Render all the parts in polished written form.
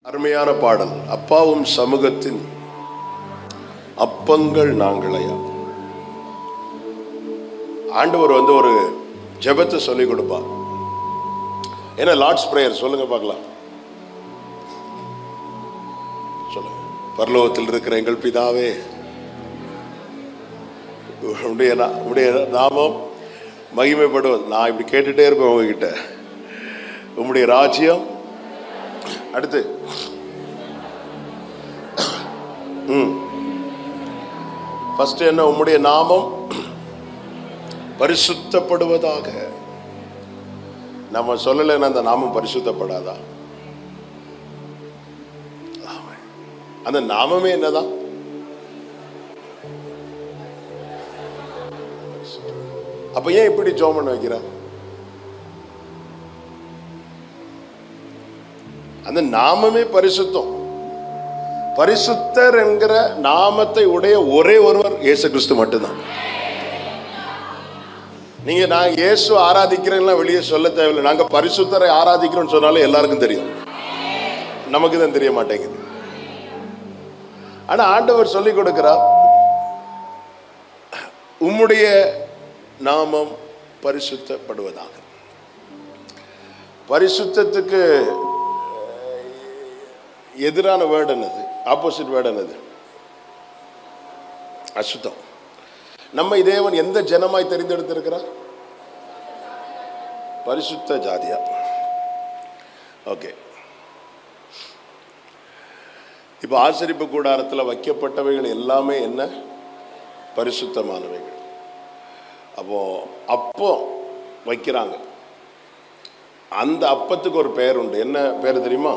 அருமையான பாடல். அப்பாவும் சமூகத்தின் அப்பங்கள் நாங்களையா. ஆண்டவர் ஒரு ஜெபத்தை சொல்லிக் கொடுப்பார். என்ன லார்ட்ஸ் பிரேயர் சொல்லுங்க பார்க்கலாம். சொல்லுங்க. பரலோகத்தில் இருக்கிற எங்கள் பிதாவே, உடைய நாமம் மகிமைப்படுவது. நான் இப்படி கேட்டுட்டே இருப்பேன் உங்ககிட்ட. உம்முடைய ராஜ்யம். அடுத்து ஃபர்ஸ்ட் என்ன? உம்முடைய நாமம் பரிசுத்தப்படுவதாக. நம்ம சொல்லலைன்னா அந்த நாமம் பரிசுத்தப்படாதா? அந்த நாமமே என்னதான்? அப்ப ஏன் இப்படி ஜெபம் பண்ண வைக்கிற? அந்த நாமமே பரிசுத்தம். பரிசுத்தர் என்கிற நாமத்தை உடைய ஒரே ஒருவர் இயேசு கிறிஸ்து மட்டும்தான். நீங்க நான் இயேசு ஆராதிக்கிறேன் வெளியே சொல்ல தேவையில்லை. நாங்க பரிசுத்தரை ஆராதிக்கிறோம் சொன்னாலும் எல்லாருக்கும் தெரியும். நமக்கு தான் தெரிய மாட்டேங்குது. ஆனா ஆண்டவர் சொல்லிக் கொடுக்கிறார், உம்முடைய நாமம் பரிசுத்தப்படுவதாக. பரிசுத்தத்துக்கு எதிரான வேர்டு என்னது? ஆப்போசிட் வேர்டு என்னது? அசுத்தம். நம்மை தேவன் எந்த ஜனமாய் தெரிந்தெடுத்திருக்கிறார்? பரிசுத்த ஜாதியா. ஓகே. இப்ப ஆசரிப்பு கூடாரத்தில் வைக்கப்பட்டவைகள் எல்லாமே என்ன? பரிசுத்தமானவைகள். அப்போ வைக்கிறாங்க. அந்த அப்பத்துக்கு ஒரு பெயர் உண்டு. என்ன பேர் தெரியுமா?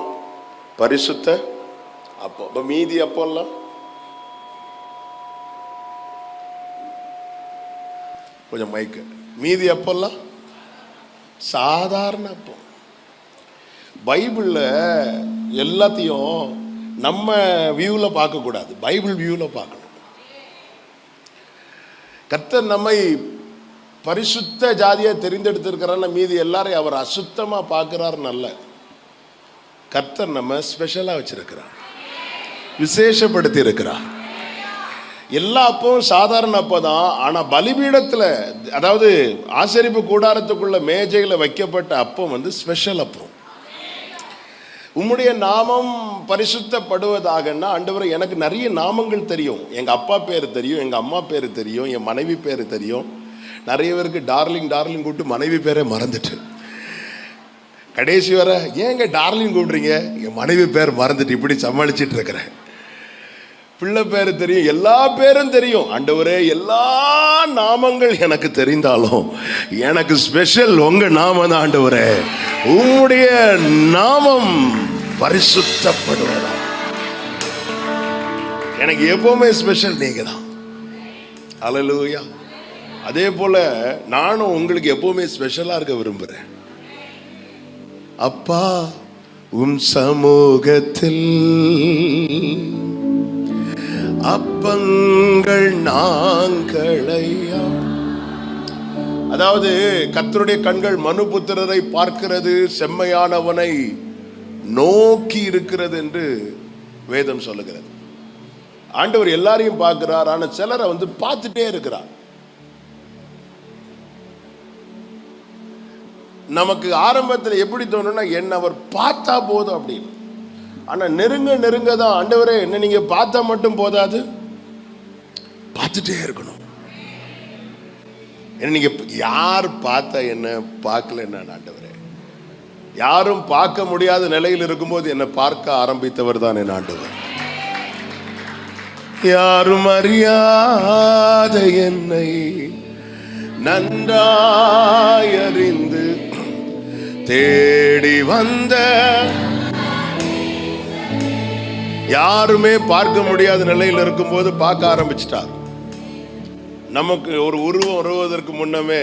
பரிசுத்த அப்பம். இப்ப மீதி அப்பம்லாம் கொஞ்சம் மைக்கு. மீதி அப்பம்லாம் சாதாரண அப்பம். பைபிள்ல எல்லாத்தையும் நம்ம வியூல பார்க்க கூடாது, பைபிள் வியூல பார்க்கணும். கர்த்தர் நம்மை பரிசுத்த ஜாதியா தெரிந்தெடுத்திருக்கிறார். மீதி எல்லாரையும் அவர் அசுத்தமா பார்க்கிறார். நல்ல கர்த்தர் நம்ம ஸ்பெஷலா வச்சிருக்கிறார், விசேஷப்படுத்தி இருக்கிறார். எல்லா அப்பவும் சாதாரண அப்பதான். ஆனா பலிபீடத்துல, அதாவது ஆசரிப்பு கூடாரத்துக்குள்ள மேஜையில வைக்கப்பட்ட அப்பம் ஸ்பெஷல் அப்பம். உம்முடைய நாமம் பரிசுத்தப்படுவதாகன்னா, ஆண்டவரே எனக்கு நிறைய நாமங்கள் தெரியும். எங்க அப்பா பேர் தெரியும், எங்க அம்மா பேர் தெரியும், என் மனைவி பேர் தெரியும். நிறைய பேருக்கு டார்லிங் டார்லிங் கூப்பிட்டு மனைவி பேரை மறந்துட்டு, கடைசி வர ஏங்க டார்லிங் கூப்பிடுறீங்க, என் மனைவி பேர் மறந்துட்டு இப்படி சமாளிச்சுட்டு இருக்கிறேன். பிள்ளை பேரு தெரியும், எல்லா பேரும் தெரியும். ஆண்டவரே எல்லா நாமங்கள் எனக்கு தெரிந்தாலும் எனக்கு ஸ்பெஷல் உங்க நாமம் தான். ஆண்டவரே உம்முடைய நாமம் பரிசுத்தப்படுவதா. எனக்கு எப்பவுமே ஸ்பெஷல் நீங்க தான். அல்லேலூயா. அதே போல நானும் உங்களுக்கு எப்பவுமே ஸ்பெஷலா இருக்க விரும்புறேன். அப்பா உம் சமூகத்தில் அப்பங்கள் நாங்களையா. அதாவது கர்த்தருடைய கண்கள் மனுபுத்திரரை பார்க்கிறது, செம்மையானவனை நோக்கி இருக்கிறது என்று வேதம் சொல்லுகிறது. ஆண்டவர் எல்லாரையும் பார்க்கிறார். ஆனா சிலரை பார்த்துட்டே இருக்கிறார். நமக்கு ஆரம்பத்தில் எப்படி தோணும்னா, என்ன அவர் பார்த்தா போதும் அப்படின்னு. ஆனா நெருங்க நெருங்க தான், ஆண்டவரே என்ன நீங்க பார்த்தா மட்டும் போதாது, பார்த்துட்டே இருக்கணும். என்ன நீங்க யார் பார்த்தா என்ன, பார்க்கல என்ன? ஆண்டவரே யாரும் பார்க்க முடியாத நிலையில் இருக்கும்போது என்னை பார்க்க ஆரம்பித்தவர் தான் என் ஆண்டவர். யாரும் அறியாத என்னை நன்றாய் அறிந்து தேடி வந்த, யாருமே பார்க்க முடியாத நிலையில் இருக்கும்போது பார்க்க ஆரம்பிச்சிட்டார். நமக்கு ஒரு உருவம் வருவதற்கு முன்னமே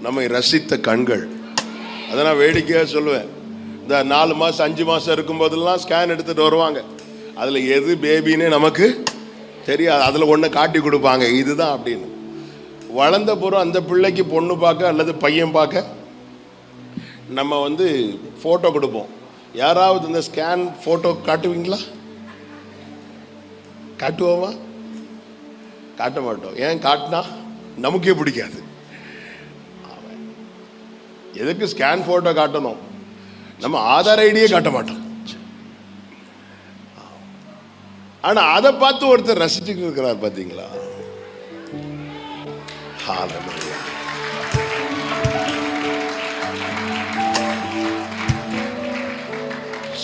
நம்மை ரசித்த கண்கள். அதை நான் வேடிக்கையாக சொல்லுவேன். இந்த 4 மாசம் 5 மாசம் இருக்கும் போதெல்லாம் ஸ்கேன் எடுத்துட்டு வருவாங்க. அதுல எது பேபின்னு நமக்கு தெரியாது. அதுல ஒன்றை காட்டி கொடுப்பாங்க, இதுதான் அப்படின்னு. வளர்ந்த பிறகு அந்த பிள்ளைக்கு பொண்ணு பார்க்க அல்லது பையன் பார்க்க நம்ம ஃபோட்டோ கொடுப்போம். யாராவது இந்த ஸ்கேன் போட்டோ காட்டுவீங்களா? காட்டுவோமா? காட்ட மாட்டோம். ஏன் காட்டினா நமக்கே பிடிக்காது. எதுக்கு ஸ்கேன் போட்டோ காட்டணும்? நம்ம ஆதார் ஐடியே காட்ட மாட்டோம். ஆனா அதை பார்த்து ஒருத்தர் ரசிச்சுட்டு இருக்கிறார் பாத்தீங்களா?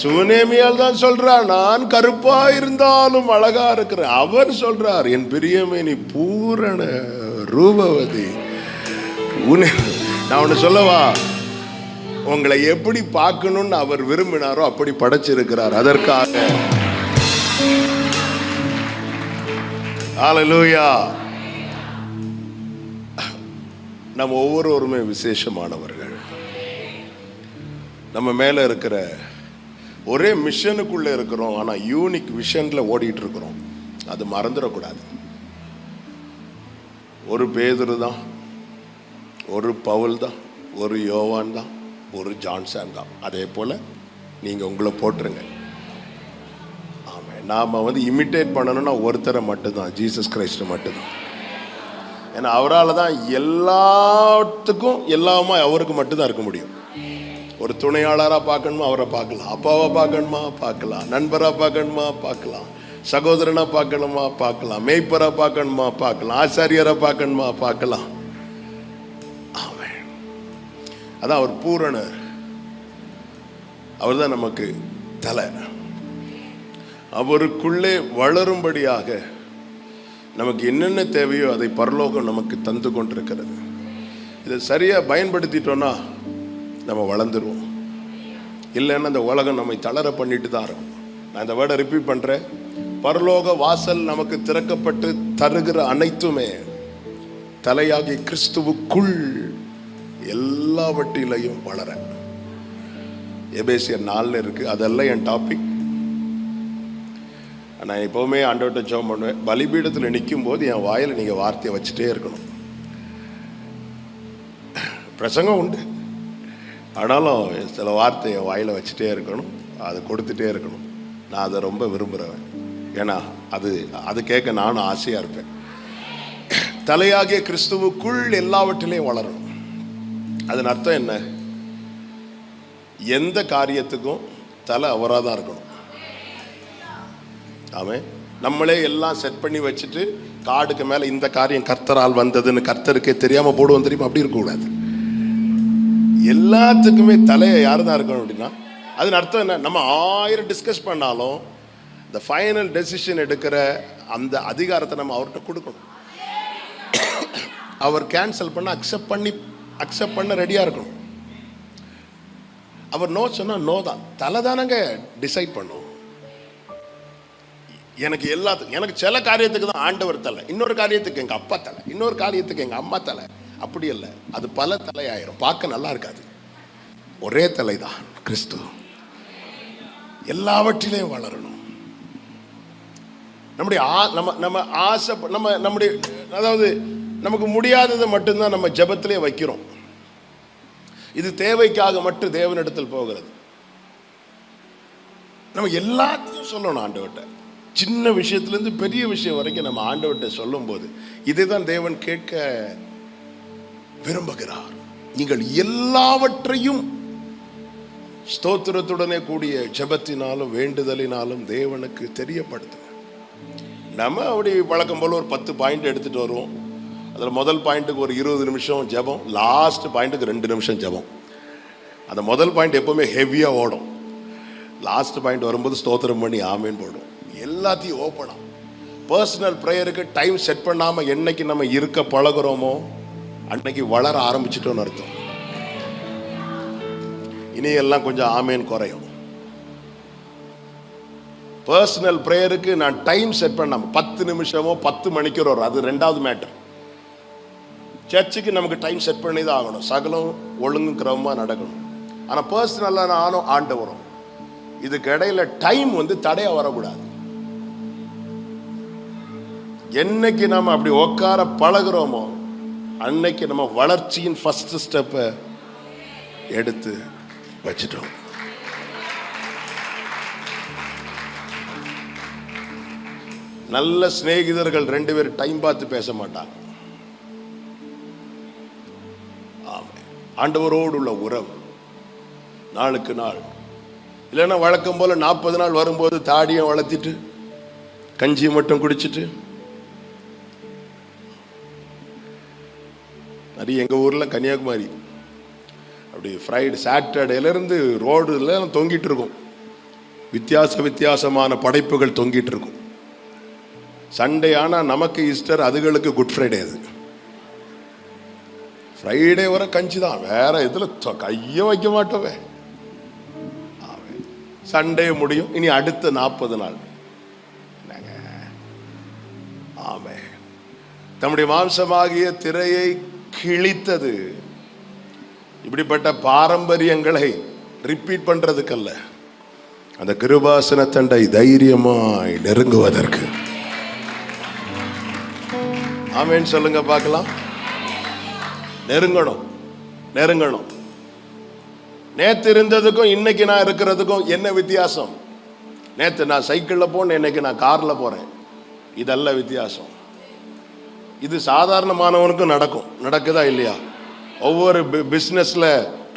சுனேமியால் தான் சொல்றார், நான் கருப்பா இருந்தாலும் அழகா இருக்கிறேன். அவர் சொல்றார், என் பிரியமேனி பூரண ரூபவதி. நான் ஒண்ணு சொல்லவா, உங்களை எப்படி பார்க்கணும்னு அவர் விரும்பினாரோ அப்படி படைச்சிருக்கிறார். அதற்காக ஹல்லேலூயா. நம்ம ஒவ்வொருவருமே விசேஷமானவர்கள். நம்ம மேல இருக்கிற ஒரே மிஷனுக்குள்ள இருக்கிறோம், ஆனா யூனிக் விஷன்ல ஓடிட்டு இருக்கிறோம். அது மறந்துடக்கூடாது. ஒரு பேதுரு தான், ஒரு பவுல் தான், ஒரு யோவான் தான், ஒரு ஜான்சன் தான். அதே போல நீங்க உங்களை போட்டுருங்க. ஆமா, நாம இமிட்டேட் பண்ணணும்னா ஒருத்தரை மட்டும்தான், ஜீசஸ் கிரைஸ்ட் மட்டும்தான். ஏன்னா அவரால் தான் எல்லாத்துக்கும் எல்லாமா அவருக்கு மட்டும்தான் இருக்க முடியும். ஒரு துணையாளராக பார்க்கணுமா அவரை பார்க்கலாம், அப்பாவை பார்க்கணுமா பார்க்கலாம், நண்பராக பார்க்கணுமா பார்க்கலாம், சகோதரனா பார்க்கணுமா பார்க்கலாம், மேய்ப்பராக பார்க்கணுமா பார்க்கலாம், ஆசாரியரை பார்க்கணுமா பார்க்கலாம். அதான் அவர் பூரணர். அவர் தான் நமக்கு தலை. அவருக்குள்ளே வளரும்படியாக நமக்கு என்னென்ன தேவையோ அதை பரலோகம் நமக்கு தந்து கொண்டிருக்கிறது. இதை சரியா பயன்படுத்திட்டோம்னா நம்ம வளர்ந்துருவோம். இல்லைன்னா அந்த உலகம் நம்மை தளர பண்ணிட்டு தான் இருக்கும். நான் இந்த வேர்டை ரிப்பீட் பண்றேன். பரலோக வாசல் நமக்கு திறக்கப்பட்டு தருகிற அனைத்துமே தலையாகி கிறிஸ்துவுக்குள் எல்லாவற்றிலையும் வளர. எபேசியர் 4 இருக்கு. அதெல்லாம் என் டாபிக். நான் எப்பவுமே ஆண்டவர்கிட்ட ஜெபம் பண்ணுவேன். பலிபீடத்தில் நிற்கும் போது என் வாயில நீங்க வார்த்தையை வச்சுட்டே இருக்கணும். பிரசங்கம் உண்டு, ஆனாலும் சில வார்த்தை என் வாயில வச்சுட்டே இருக்கணும், அதை கொடுத்துட்டே இருக்கணும். நான் அதை ரொம்ப விரும்புகிறேன். ஏன்னா அது கேட்க நானும் ஆசையா இருப்பேன். தலையாகிய கிறிஸ்துவுக்குள் எல்லாவற்றிலையும் வளரணும். அதன் அர்த்தம் என்ன? எந்த காரியத்துக்கும் தலை அவராக தான் இருக்கணும். ஆமென். நம்மளே எல்லாம் செட் பண்ணி வச்சுட்டு கார்டுக்கு மேல இந்த காரியம் கர்த்தரால் வந்ததுன்னு கர்த்தருக்கே தெரியாம போடுவோம் தெரியுமா? அப்படி இருக்கக்கூடாது. எல்லாத்துக்குமே தலையை யாரு தான் இருக்கணும் அப்படின்னா, அதன் அர்த்தம் என்ன? நம்ம 1000 டிஸ்கஸ் பண்ணாலும் இந்த ஃபைனல் டெசிஷன் எடுக்கிற அந்த அதிகாரத்தை நம்ம அவர்கிட்ட கொடுக்கணும். அவர் கேன்சல் பண்ண அக்செப்ட் பண்ண ரெடியா இருக்கணும். அவர் நோ சொன்னா நோ தான். தலை தானங்க டிசைட் பண்ணும். எனக்கு எல்லாத்துக்கும், எனக்கு சில காரியத்துக்கு தான் ஆண்டவர் தலை, இன்னொரு காரியத்துக்கு எங்க அப்பா தலை, இன்னொரு காரியத்துக்கு எங்க அம்மா தலை. அப்படி இல்லை, அது பல தலையாயிரும், பார்க்க நல்லா இருக்காது. ஒரே தலை தான் கிறிஸ்து. எல்லாவற்றிலையும் வளரணும். நம்முடைய நம்ம ஆசை, நம்முடைய அதாவது நமக்கு முடியாததை மட்டும்தான் நம்ம ஜெபத்திலே வைக்கிறோம். இது தேவைக்காக மட்டும் தேவனிடத்தில் போகிறது. நம்ம எல்லாத்தையும் சொல்லணும் ஆண்டவர்கிட்ட. சின்ன விஷயத்திலிருந்து பெரிய விஷயம் வரைக்கும் நம்ம ஆண்டவர்கிட்ட சொல்லும் போது இதைதான் தேவன் கேட்க விரும்புகிறார். நீங்கள் எல்லாவற்றையும் ஸ்தோத்திரத்துடனே கூடிய ஜெபத்தினாலும் வேண்டுதலினாலும் தேவனுக்கு தெரியப்படுத்துங்க. நம்ம அப்படி வழக்கம் போல ஒரு 10 பாயிண்ட் எடுத்துட்டு வருவோம். அதில் முதல் பாயிண்ட்டுக்கு ஒரு 20 நிமிஷம் ஜெபம், லாஸ்ட் பாயிண்ட்டுக்கு 2 நிமிஷம் ஜெபம். அந்த முதல் பாயிண்ட் எப்பவுமே ஹெவியா ஓடும், லாஸ்ட் பாயிண்ட் வரும்போது ஸ்தோத்திரம் பண்ணி ஆமேன் போடும். எல்லாத்தையும் ஓப்பனா பர்சனல் ப்ரேயருக்கு டைம் செட் பண்ணாம என்னைக்கு நம்ம இருக்க பழகுறோமோ அன்னைக்கு வளர ஆரம்பிச்சிட்டோம்னு அர்த்தம். இனி எல்லாம் கொஞ்சம் ஆமேன் குறையும். பர்சனல் ப்ரேயருக்கு நான் டைம் செட் பண்ணாம 10 நிமிஷமோ 10 மணிக்கூர் வரும், அது 2வது மேட்டர். சர்ச்சுக்கு நமக்கு டைம் செட் பண்ணி தான் ஆகணும், சகலம் ஒழுங்கும் கிரமமா நடக்கணும். ஆனா பர்சனலா நானும் ஆண்டவரும் இதுக்கு இடையில டைம் தடையா வரக்கூடாது. என்னைக்கு நம்ம அப்படி உட்கார பழகுறோமோ அன்னைக்கு நம்ம வளர்ச்சியின் ஃபர்ஸ்ட் ஸ்டெப்பை எடுத்து வச்சிட்டோம். நல்ல சிநேகிதர்கள் 2 பேர் டைம் பார்த்து பேச மாட்டாங்க. ஆண்டவரோடு உள்ள உறவு நாளுக்கு நாள். இல்லைன்னா வழக்கம் போல 40 நாள் வரும்போது தாடியை வளர்த்திட்டு கஞ்சியை மட்டும் குடிச்சிட்டு. நிறைய எங்க ஊர்ல கன்னியாகுமரி அப்படி ஃப்ரைடே சாட்டர்டேலேருந்து ரோடுல தொங்கிட்டு இருக்கும். வித்தியாசமான படைப்புகள் தொங்கிட்டு இருக்கும். சண்டே ஆனால் நமக்கு ஈஸ்டர், அதுகளுக்கு குட் ஃப்ரைடே. அது ஃப்ரைடே வர கஞ்சி தான், வேற இதுல கைய வைக்க மாட்டோமே. சண்டே முடியும், இனி அடுத்த 40 நாள். ஆமே, தம்முடைய மாம்சமாகிய திரையை கிழித்தது இப்படிப்பட்ட பாரம்பரியங்களை ரிப்பீட் பண்றதுக்கல்ல, அந்த கிருபாசன தண்டை தைரியமாய் நெருங்குவதற்கு. ஆமேன்னு சொல்லுங்க பார்க்கலாம். நெருங்கணும். நேத்து இருந்ததுக்கும் இன்னைக்கு நான் இருக்கிறதுக்கும் என்ன வித்தியாசம்? நேத்து நான் சைக்கிள்ல போனேன், இன்னைக்கு நான் கார்ல போறேன். இதல்ல வித்தியாசம். இது சாதாரணமானவனுக்கும் நடக்குதா இல்லையா? ஒவ்வொரு பிசினஸ்ல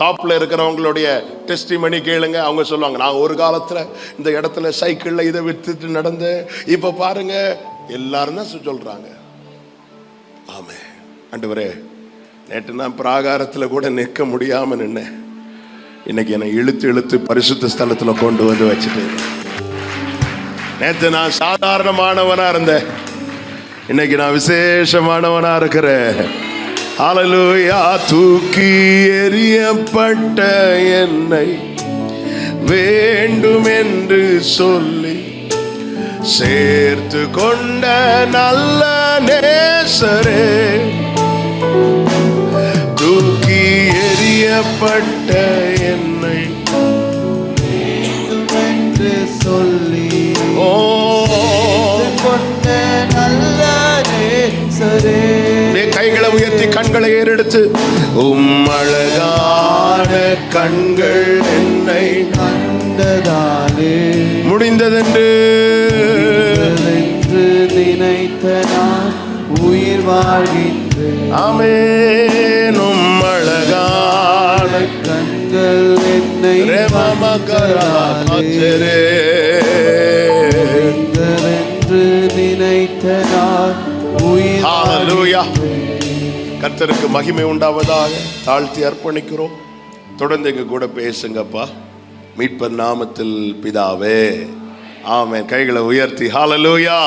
டாப்ல இருக்கிறவங்களுடைய டெஸ்டிமனி கேளுங்க. அவங்க சொல்லுவாங்க, நான் ஒரு காலத்துல இந்த இடத்துல சைக்கிள்ல இதை வித்துட்டு நடந்தேன், இப்ப பாருங்க. எல்லாரும் தான் சொல்றாங்க. ஆமே ஆண்டவரே, நேற்று நான் பிராகாரத்துல கூட நிற்க முடியாம நின்னேன், இன்னைக்கு என்னை இழுத்து பரிசுத்த ஸ்தலத்துல கொண்டு வந்து வச்சுட்டு. நேற்று நான் சாதாரணமானவனா இருந்தேன், இன்னைக்கு நான் விசேஷமானவனா இருக்கிறேன். ஹல்லேலூயா. தூக்கி எறியப்பட்ட என்னை வேண்டும் என்று சொல்லி சேர்த்து கொண்ட நல்ல நேசரே, தூக்கி எறியப்பட்ட என்னை வேண்டும் என்று சொல்லி கொண்ட நல்ல நேசரே. கைகளை உயர்த்தி கண்களை ஏறெடுத்து, அழகான கண்கள் என்னை கண்டதாலே முடிந்ததென்று நினைத்த நான் உயிர் வாழ்கின்றேன். ஆமென். அழகான கண்கள் என்னை நினைத்த நான் உயிர். ஹல்லேலூயா. கர்த்தருக்கு மகிமை உண்டாவதாக. தாழ்த்தி அர்ப்பணிக்கிறோம். தொடர்ந்து எங்க கூட பேசுங்கப்பா. மீட்பர் நாமத்தில் பிதாவே, ஆமென். கைகளை உயர்த்தி ஹல்லேலூயா.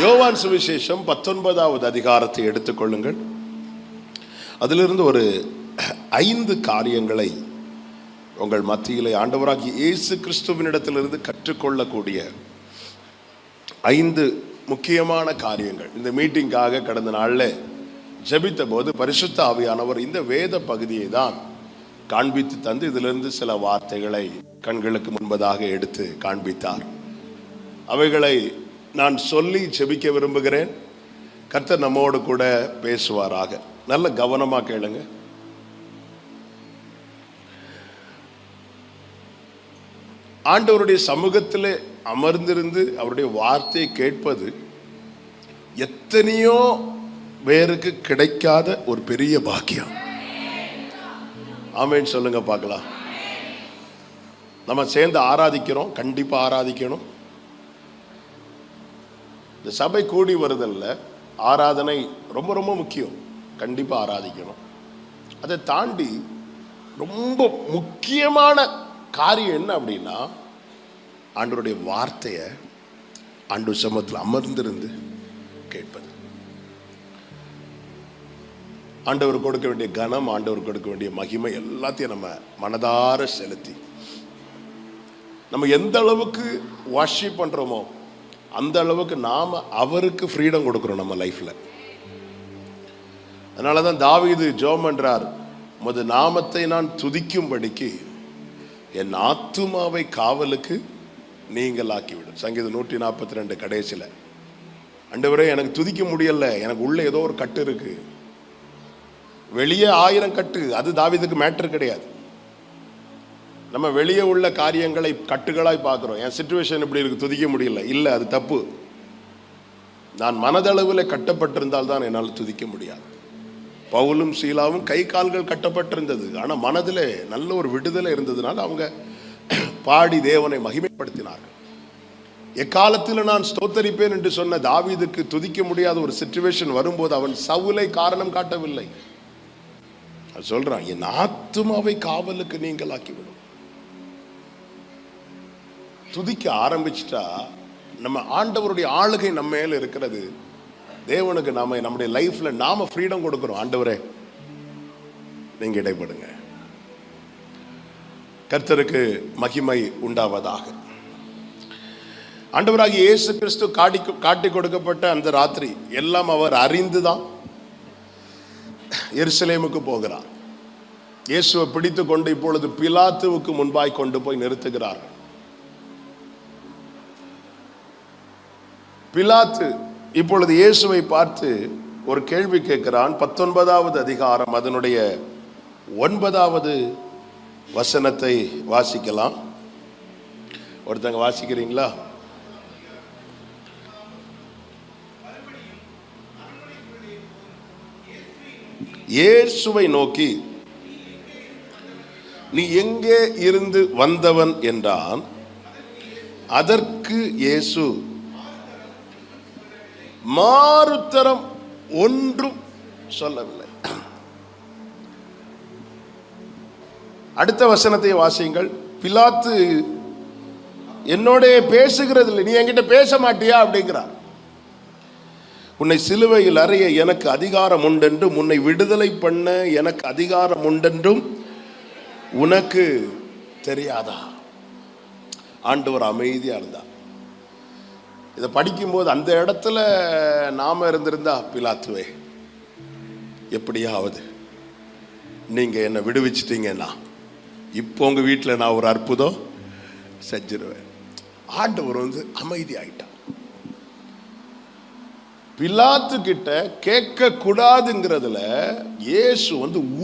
யோவான் சுவிசேஷம் 19வது அதிகாரத்தை எடுத்துக்கொள்ளுங்கள். அதிலிருந்து ஒரு 5 காரியங்களை உங்கள் மத்தியிலே ஆண்டவராகிய இயேசு கிறிஸ்துவினிடத்திலிருந்து கற்றுக்கொள்ளக்கூடிய 5 முக்கியமான காரியங்கள். இந்த மீட்டிங்காக கடந்த நாளில் ஜெபித்த போது பரிசுத்த ஆவியானவர் இந்த வேத பகுதியை தான் காண்பித்து தந்து இதிலிருந்து சில வார்த்தைகளை கண்களுக்கு முன்பதாக எடுத்து காண்பித்தார். அவைகளை நான் சொல்லி ஜெபிக்க விரும்புகிறேன். கர்த்தர் நம்மோடு கூட பேசுவாராக. நல்ல கவனமா கேளுங்க. ஆண்டவருடைய சமூகத்தில் அமர்ந்திருந்து அவருடைய வார்த்தையை கேட்பது எத்தனையோ பேருக்கு கிடைக்காத ஒரு பெரிய பாக்கியம். ஆமென் சொல்லுங்க பார்க்கலாம். நம்ம சேர்ந்து ஆராதிக்கிறோம், கண்டிப்பா ஆராதிக்கணும். இந்த சபை கூடி வருதல்ல ஆராதனை ரொம்ப ரொம்ப முக்கியம், கண்டிப்பா ஆராதிக்கணும். அதை தாண்டி ரொம்ப முக்கியமான காரியம் என்ன அப்படின்னா, ஆண்டவருடைய வார்த்தையை ஆண்டவர் சமூகத்தில் அமர்ந்திருந்து கேட்பது. ஆண்டவர் கொடுக்க வேண்டிய கனம், ஆண்டவர் கொடுக்க வேண்டிய மகிமை எல்லாத்தையும் நம்ம மனதார செலுத்தி நம்ம எந்த அளவுக்கு வர்ஷிப் பண்றோமோ அந்த அளவுக்கு நாம அவருக்கு ஃப்ரீடம் கொடுக்கிறோம் நம்ம லைஃப்ல. அதனாலதான் தாவீது ஜெபம் பண்றார், உமது நாமத்தை நான் துதிக்கும்படிக்கு என் ஆத்துமாவை காவலுக்கு நீங்கள் ஆக்கிவிடும். சங்கீதம் 142 கடைசியில. ஆண்டவரே, எனக்கு துதிக்க முடியல, எனக்கு உள்ள ஏதோ ஒரு கட்டு இருக்கு. வெளியே 1000 கட்டு, அது தாவீதுக்கு மேட்டர் கிடையாது. நம்ம வெளியே உள்ள காரியங்களை கட்டுகளாய் பார்க்கிறோம். என் சிச்சுவேஷன் இப்படி இருக்கு, துதிக்க முடியல. இல்ல, அது தப்பு. நான் மனதளவில் கட்டப்பட்டிருந்தால் தான் என்னால் துதிக்க முடியாது. பவுலும் சீலாவும் கை கால்கள் கட்டப்பட்டிருந்தது, ஆனால் மனதிலே நல்ல ஒரு விடுதலை இருந்ததுனால அவங்க பாடி தேவனை மகிமைப்படுத்தினார்கள். எக்காலத்தில் நான் ஸ்தோத்தரிப்பேன் என்று சொன்ன தாவீதுக்கு துதிக்க முடியாத ஒரு சிச்சுவேஷன் வரும்போது அவன் சவுலை காரணம் காட்டவில்லை. சொல்றான், என் ஆத்துமாவை காவலுக்கு நீங்கள் ஆக்கிவிடும். துதிக்க ஆரம்பிச்சுட்டா நம்ம ஆண்டவருடைய ஆளுகை நம்ம மேல இருக்கிறது. தேவனுக்கு நாம நம்முடைய லைஃப்ல நாம ஃப்ரீடம் கொடுக்கிறோம். ஆண்டவரே நீங்க இடைப்படுங்க. கர்த்தருக்கு மகிமை உண்டாவதாக. ஆண்டவராகிய இயேசு கிறிஸ்து காட்டி கொடுக்கப்பட்ட அந்த ராத்திரி எல்லாம் அவர் அறிந்துதான் எருசலேமுக்கு போகிறார். இயேசுவை பிடித்து கொண்டு இப்பொழுது பிலாத்துவுக்கு முன்பாய் கொண்டு போய் நிறுத்துகிறார். பிலாத்து இப்பொழுது இயேசுவை பார்த்து ஒரு கேள்வி கேட்கிறான். 19வது அதிகாரம் அதனுடைய 9வது வசனத்தை வாசிக்கலாம். ஒருத்தங்க வாசிக்கிறீங்களா? இயேசுவை நோக்கி நீ எங்கே இருந்து வந்தவன் என்றான். அதற்கு இயேசு மாறுத்தரம் ஒன்றும் சொல்லவில்லை. அடுத்த வசனத்தை வாசியுங்கள். பிலாத்து என்னோட பேசுகிறது இல்லை, நீ என்கிட்ட பேச மாட்டியா அப்படிங்கிறார். உன்னை சிலுவையில் அறைய எனக்கு அதிகாரம் உண்டென்றும் உன்னை விடுதலை பண்ண எனக்கு அதிகாரம் உண்டென்றும் உனக்கு தெரியாதா? ஆண்டவர் அமைதியா இருந்தார். இதை படிக்கும்போது அந்த இடத்துல நாம இருந்திருந்தா, பிலாத்துவே எப்படியாவது நீங்க என்ன விடுவிச்சிட்டீங்கன்னா இப்போ உங்க வீட்டில் நான் ஒரு அற்புதம் செஞ்சிருவேன். ஆண்டவர் அமைதி ஆயிட்டான். பிலாத்து கிட்ட கேட்க கூடாதுங்கிறதுல இயேசு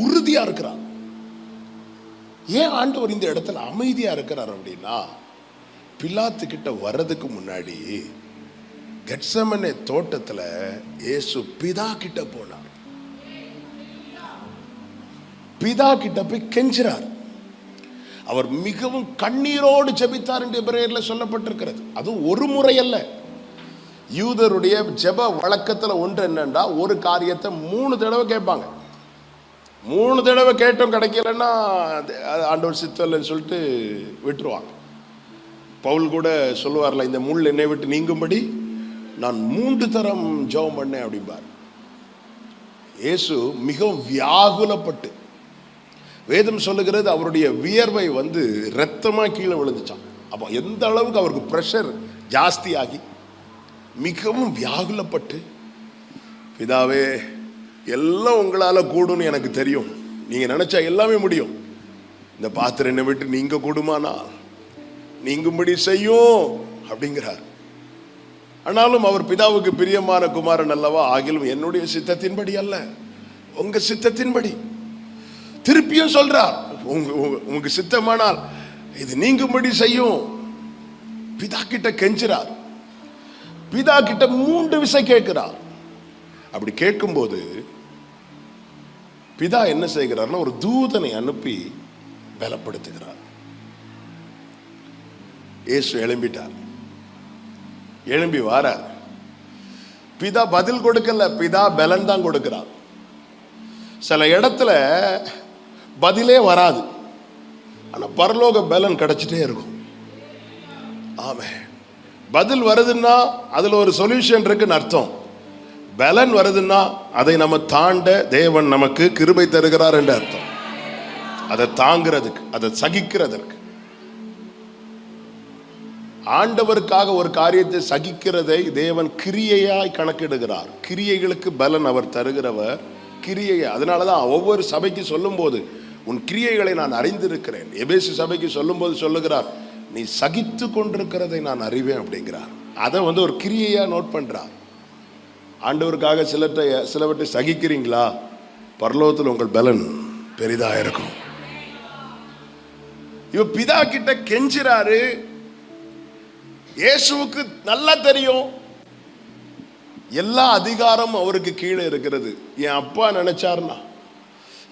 உறுதியா இருக்கிறார். ஏன் ஆண்டவர் இந்த இடத்துல அமைதியா இருக்கிறார் அப்படின்னா, பிலாத்து கிட்ட வர்றதுக்கு முன்னாடி கெத்செமனே தோட்டத்துல இயேசு பிதா கிட்ட போனார். பிதா கிட்ட போய் கெஞ்சிறார். அவர் மிகவும் கண்ணீரோடு ஜெபித்தார் என்று எபிரேயர்ல சொல்லப்பட்டிருக்கிறது. அது ஒரு முறை அல்ல. யூதருடைய ஜெப வழக்கத்துல ஒன்று என்னன்னா, ஒரு காரியத்தை 3 தடவை கேட்பாங்க. 3 தடவை கேட்டும் கிடைக்கலன்னா ஆண்டவர் சித்தம்னு சொல்லிட்டு விட்டுருவாங்க. பவுல் கூட சொல்லுவார்ல, இந்த முள் என்னை விட்டு நீங்கும்படி நான் 3 தரம் ஜெபம் பண்ணேன் அப்படிம்பார். இயேசு மிகவும் வியாகுலப்பட்டு, வேதம் சொல்லுகிறது அவருடைய வியர்வை இரத்தமா கீழே விழுந்துச்சான். அப்போ எந்த அளவுக்கு அவருக்கு பிரஷர் ஜாஸ்தியாகி மிகவும் வியாகுலப்பட்டு, பிதாவே எல்லாம் உங்களால கூடும்னு எனக்கு தெரியும், நீங்க நினைச்சா எல்லாமே முடியும், இந்த பாத்திரம் என்னை விட்டு நீங்க கூடுமானா நீங்கும்படி செய்யும் அப்படிங்கிறார். ஆனாலும் அவர் பிதாவுக்கு பிரியமான குமாரன் அல்லவா, ஆகிலும் என்னுடைய சித்தத்தின்படி அல்ல உங்க சித்தத்தின்படி. திருப்பியும் சொல்றார், உங்க சித்தமானால் இது நீங்கும்படி செய்யும். பிதா கிட்ட கெஞ்சுறார். பிதா கிட்ட 3 விசை கேட்கிறார். அப்படி கேட்கும்போது பிதா என்ன செய்கிறார்னா, ஒரு தூதனை அனுப்பி பலப்படுத்துகிறார். இயேசு எழும்பிட்டார். எழும்பி வாரார். பிதா பதில் கொடுக்கல, பிதா பலன் தான் கொடுக்கிறார். சில இடத்துல பதிலே வராது, ஆனா பரலோக பலன் கிடைச்சிட்டே இருக்கும். ஆமென். பதில் வருதுன்னா அதுல ஒரு சொல்யூஷன் இருக்குன்னு அர்த்தம். பலன் வருதுன்னா அதை நம்ம தாண்ட தேவன் நமக்கு கிருபை தருகிறார் என்று அர்த்தம். அதை தாங்கிறதுக்கு, அதை சகிக்கிறதற்கு. ஆண்டவருக்காக ஒரு காரியத்தை சகிக்கிறதை தேவன் கிரியையாய் கணக்கிடுகிறார். கிரியைகளுக்கு பலன் அவர் தருகிறவர். கிரியையை, அதனாலதான் ஒவ்வொரு சபைக்கு சொல்லும் போது உன் கிரியைகளை நான் அறிந்திருக்கிறேன். எபேசு சபைக்கு சொல்லும் போது சொல்லுகிறார், நீ சகித்து கொண்டிருக்கிறதை நான் அறிவேன் அப்படிங்கிறார். அதை ஒரு கிரியையா நோட் பண்றார். ஆண்டவருக்காக சிலவற்றை சகிக்கிறீங்களா, பரலோகத்தில் உங்கள் பலன் பெரிதா இருக்கும். இவ பிதா கிட்ட கெஞ்சிறாரு. இயேசுவுக்கு நல்லா தெரியும் எல்லா அதிகாரம் அவருக்கு கீழே இருக்கிறது. என் அப்பா நினைச்சார்னா,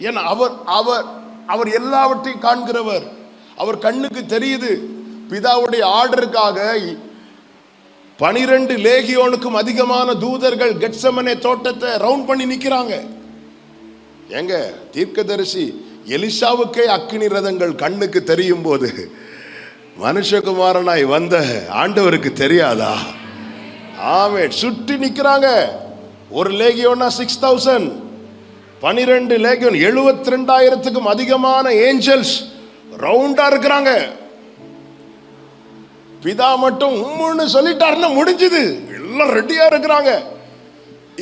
ஏன்னா அவர் அவர் அவர் எல்லாவற்றையும் காண்கிறவர். அவர் கண்ணுக்கு தெரியுது. பிதாவுடைய ஆர்டருக்காக 12 லேகியோனுக்கும் அதிகமான தூதர்கள் கெத்செமனே தோட்டத்தை ரவுண்ட் பண்ணி நிக்கிறாங்க. எங்க தீர்க்கதரிசி எலிசாவுக்கே அக்கினி ரதங்கள் கண்ணுக்கு தெரியும் போது மனுஷகுமாரனாய் வந்த ஆண்டவருக்கு தெரியாதா? ஆமென். சுற்றி நிக்கிறாங்க. ஒரு லேகியோனா 6000, 12 லேகியோன் 72,000க்கும் அதிகமான ஏஞ்சல்ஸ் ரவுண்டா இருக்கிறாங்க. பிதா மட்டும் உம்முன்னு சொல்லிட்டாருன்னா முடிஞ்சது. எல்லாம் ரெடியா இருக்கிறாங்க.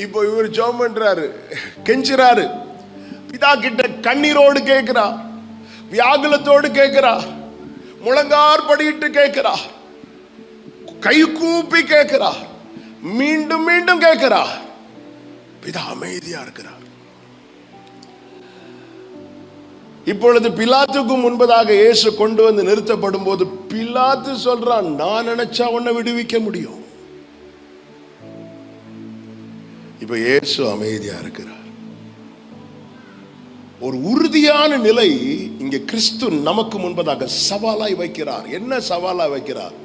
இப்போ இவர் ஜெபம் பண்றாரு, கெஞ்சுறாரு. பிதா கிட்ட கண்ணீரோடு கேட்கிறா, வியாகுலத்தோடு கேட்கிறா, முழங்கார் படியிட்டு கேட்கிறா, கை கூப்பி கேட்கிறா, மீண்டும் மீண்டும் கேட்கிறா. பிதா அமைதியா இருக்கிறார். இப்பொழுது பிலாத்துக்கு முன்பதாக இயேசு கொண்டு வந்து நிறுத்தப்படும் போது பிலாத்து சொல்றான், நான் நினைச்சா உன்னை விடுவிக்க முடியும். இப்ப இயேசு அமைதியா இருக்கிறார். ஒரு உறுதியான நிலை இங்கே கிறிஸ்து நமக்கு முன்பதாக சவாலாய் வைக்கிறார். என்ன சவாலாய் வைக்கிறார்?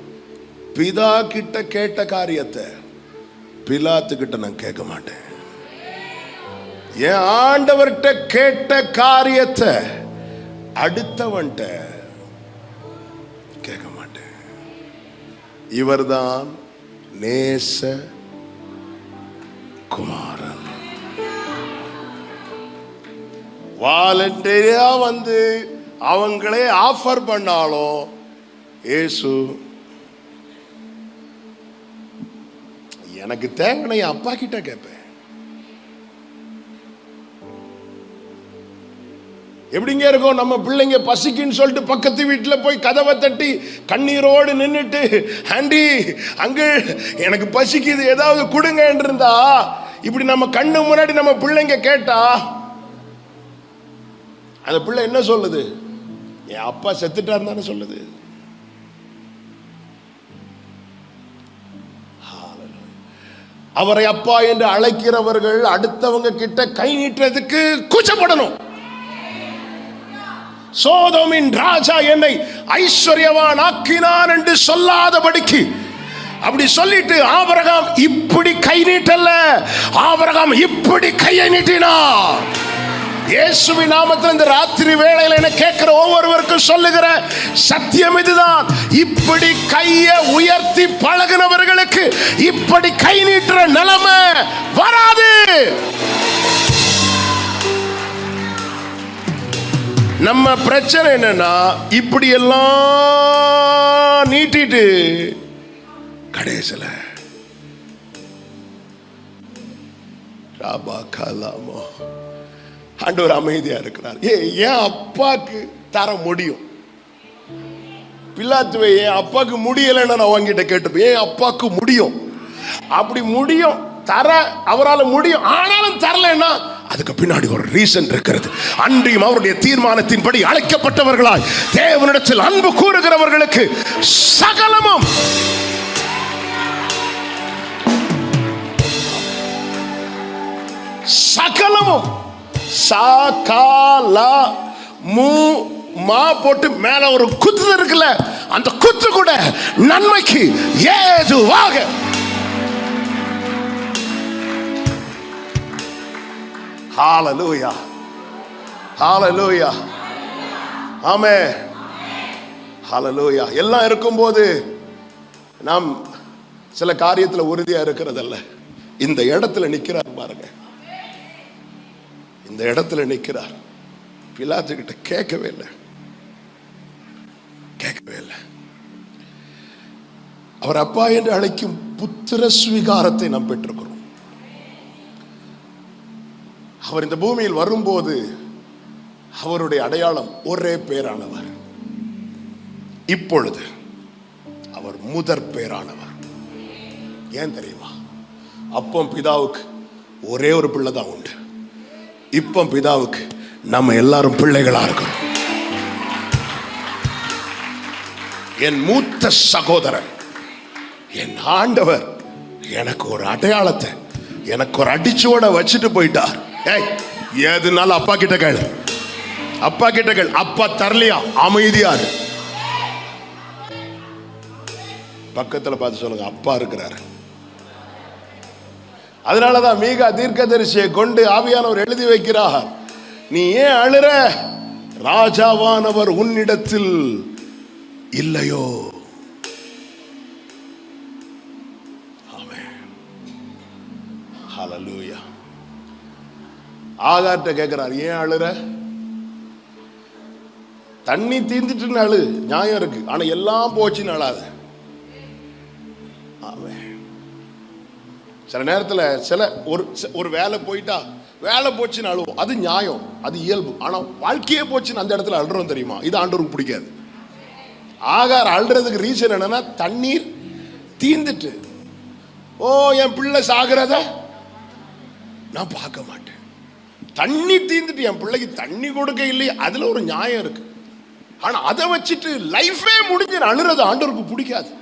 பிதா கிட்ட கேட்ட காரியத்தை பிலாத்து கிட்ட நான் கேட்க மாட்டேன். என் ஆண்டவர்கிட்ட கேட்ட காரியத்தை அடுத்தவன்ட்ட கேட்க மாட்டேன். இவர்தான் நேச குமாரன். வாலண்டரியா வந்து அவங்களே ஆஃபர் பண்ணாலும் இயேசு எனக்கு தேவையான என் அப்பா கிட்ட கேட்பேன். எப்படிங்க இருக்கும்? நம்ம பிள்ளைங்க பசிக்குன்னு சொல்லிட்டு பக்கத்து வீட்டில் போய் கதவை தட்டி கண்ணீரோடு நின்றுட்டு, ஆண்டி அங்கிள் எனக்கு பசிக்குது ஏதாவது கொடுங்க இருந்தா, இப்படி நம்ம கண்ணு முன்னாடி நம்ம பிள்ளைங்க கேட்டா அந்த பிள்ளை என்ன சொல்லுது? என் அப்பா செத்துட்டார் தானே சொல்லுது. அவரை அப்பா என்று அழைக்கிறவர்கள் அடுத்தவங்க கிட்ட கை நீட்டுறதுக்கு கூச்சப்படணும். சோதோமின் ராஜா என்னை ஐஸ்வர்யவான் ஆக்கினான் என்று சொல்லாதபடிக்கு அப்படி சொல்லிட்டு ஆபிரகாம் இப்படி கை நீட்டல்ல, ஆபிரகாம் இப்படி கையை நீட்டினார். இயேசுவின் நாமத்தில் இந்த ராத்திரி வேளையில் என்ன கேட்கிற ஒவ்வொருவருக்கும் சொல்லுகிற சத்தியம் இதுதான். இப்படி கையை உயர்த்தி பழகினவர்களுக்கு இப்படி கை நீட்டுற நிலைமை வராது. நம்ம பிரச்சனை என்னன்னா, இப்படி எல்லாம் நீட்டிட்டு கடைசில ஆண்டவர் அமைதியா இருக்கிறார். என் அப்பாக்கு தர முடியும். பிலாத்துவே என் அப்பாக்கு முடியலைன்னு நான் உங்ககிட்ட கேட்டுப்பேன். என் அப்பாக்கு முடியும், அப்படி முடியும் தர அவரால் முடியும். ஆனாலும் தரலன்னா அதுக்கு பின்னாடி ஒரு ரீசன் இருக்கிறது. அன்றையும் அவருடைய தீர்மானத்தின்படி அழைக்கப்பட்டவர்களாய் தேவனிடத்தில் அன்பு கூறுகிறவர்களுக்கு சகலமும் சகலமும் சகல மூ மா போட்டு மேல ஒரு குத்து இருக்குல்ல, அந்த குத்து கூட நன்மைக்கு ஏதுவாக. ஹalleluya ஹalleluya ஆமென் ஹalleluya. எல்லாம் இருக்கும்போது நாம் சில காரியத்தில் உறுதியா இருக்கிறதல்ல. இந்த இடத்துல நிக்கிறார் பாருங்க, இந்த இடத்துல நிக்கிறார். பிலாத்து கிட்ட கேட்கவே இல்லை. அவர் அப்பா என்று அழைக்கும் புத்திர ஸ்வீகாரத்தை நாம் பெற்றிருக்கிறோம். அவர் இந்த பூமியில் வரும்போது அவருடைய அடையாளம் ஒரே பேரானவர். இப்பொழுது அவர் முதற் பேரானவர். ஏன் தெரியுமா? அப்போ பிதாவுக்கு ஒரே ஒரு பிள்ளை தான் உண்டு. இப்போ பிதாவுக்கு நம்ம எல்லாரும் பிள்ளைகளா இருக்கிறோம். என் மூத்த சகோதரன், என் ஆண்டவர் எனக்கு ஒரு அடையாளத்தை எனக்கு ஒரு அடிச்சோட வச்சுட்டு போயிட்டார். ஏய், எதுனாலும் அப்பா கிட்ட கேளு, அப்பா கிட்ட கேளு. அப்பா தரலையா, அமைதியாரு. பக்கத்துல பார்த்து சொல்லுங்க, அப்பா இருக்கிறாரு. அதனாலதான் மீகா தீர்க்கதரிசியை கொண்டு ஆவியானவர் எழுதி வைக்கிறார், நீ ஏன் அழுற? ராஜாவானவர் உன்னிடத்தில் இல்லையோ? ஆமென், ஹல்லேலூயா. ஆகார்ட்ட கேட்கிறார், ஏன் அழுற? தண்ணி தீர்ந்துட்டுன்னு அழு, நியாயம் இருக்கு. ஆனா எல்லாம் போச்சுன்னு அழாத. சில நேரத்தில் ஒரு வேலை போயிட்டா வேலை போச்சுன்னு அழுவோம், அது நியாயம், அது இயல்பு. ஆனா வாழ்க்கையே போச்சுன்னு அந்த இடத்துல அழுறோம் தெரியுமா? இது ஆண்டவருக்கு பிடிக்காது. ஆகார் அழுறதுக்கு ரீசன் என்னன்னா, தண்ணீர் தீர்ந்துட்டு. ஓ, என் பிள்ளை சாகிறத நான் பார்க்க மாட்டேன். தண்ணி தீர்ந்துட்டு என் பிள்ளைக்கு தண்ணி கொடுக்க இல்லையே, அதுல ஒரு நியாயம் இருக்கு. ஆனா அதை வச்சுட்டு லைஃபே முடிஞ்சு அழுறது ஆண்டவருக்கு பிடிக்காது.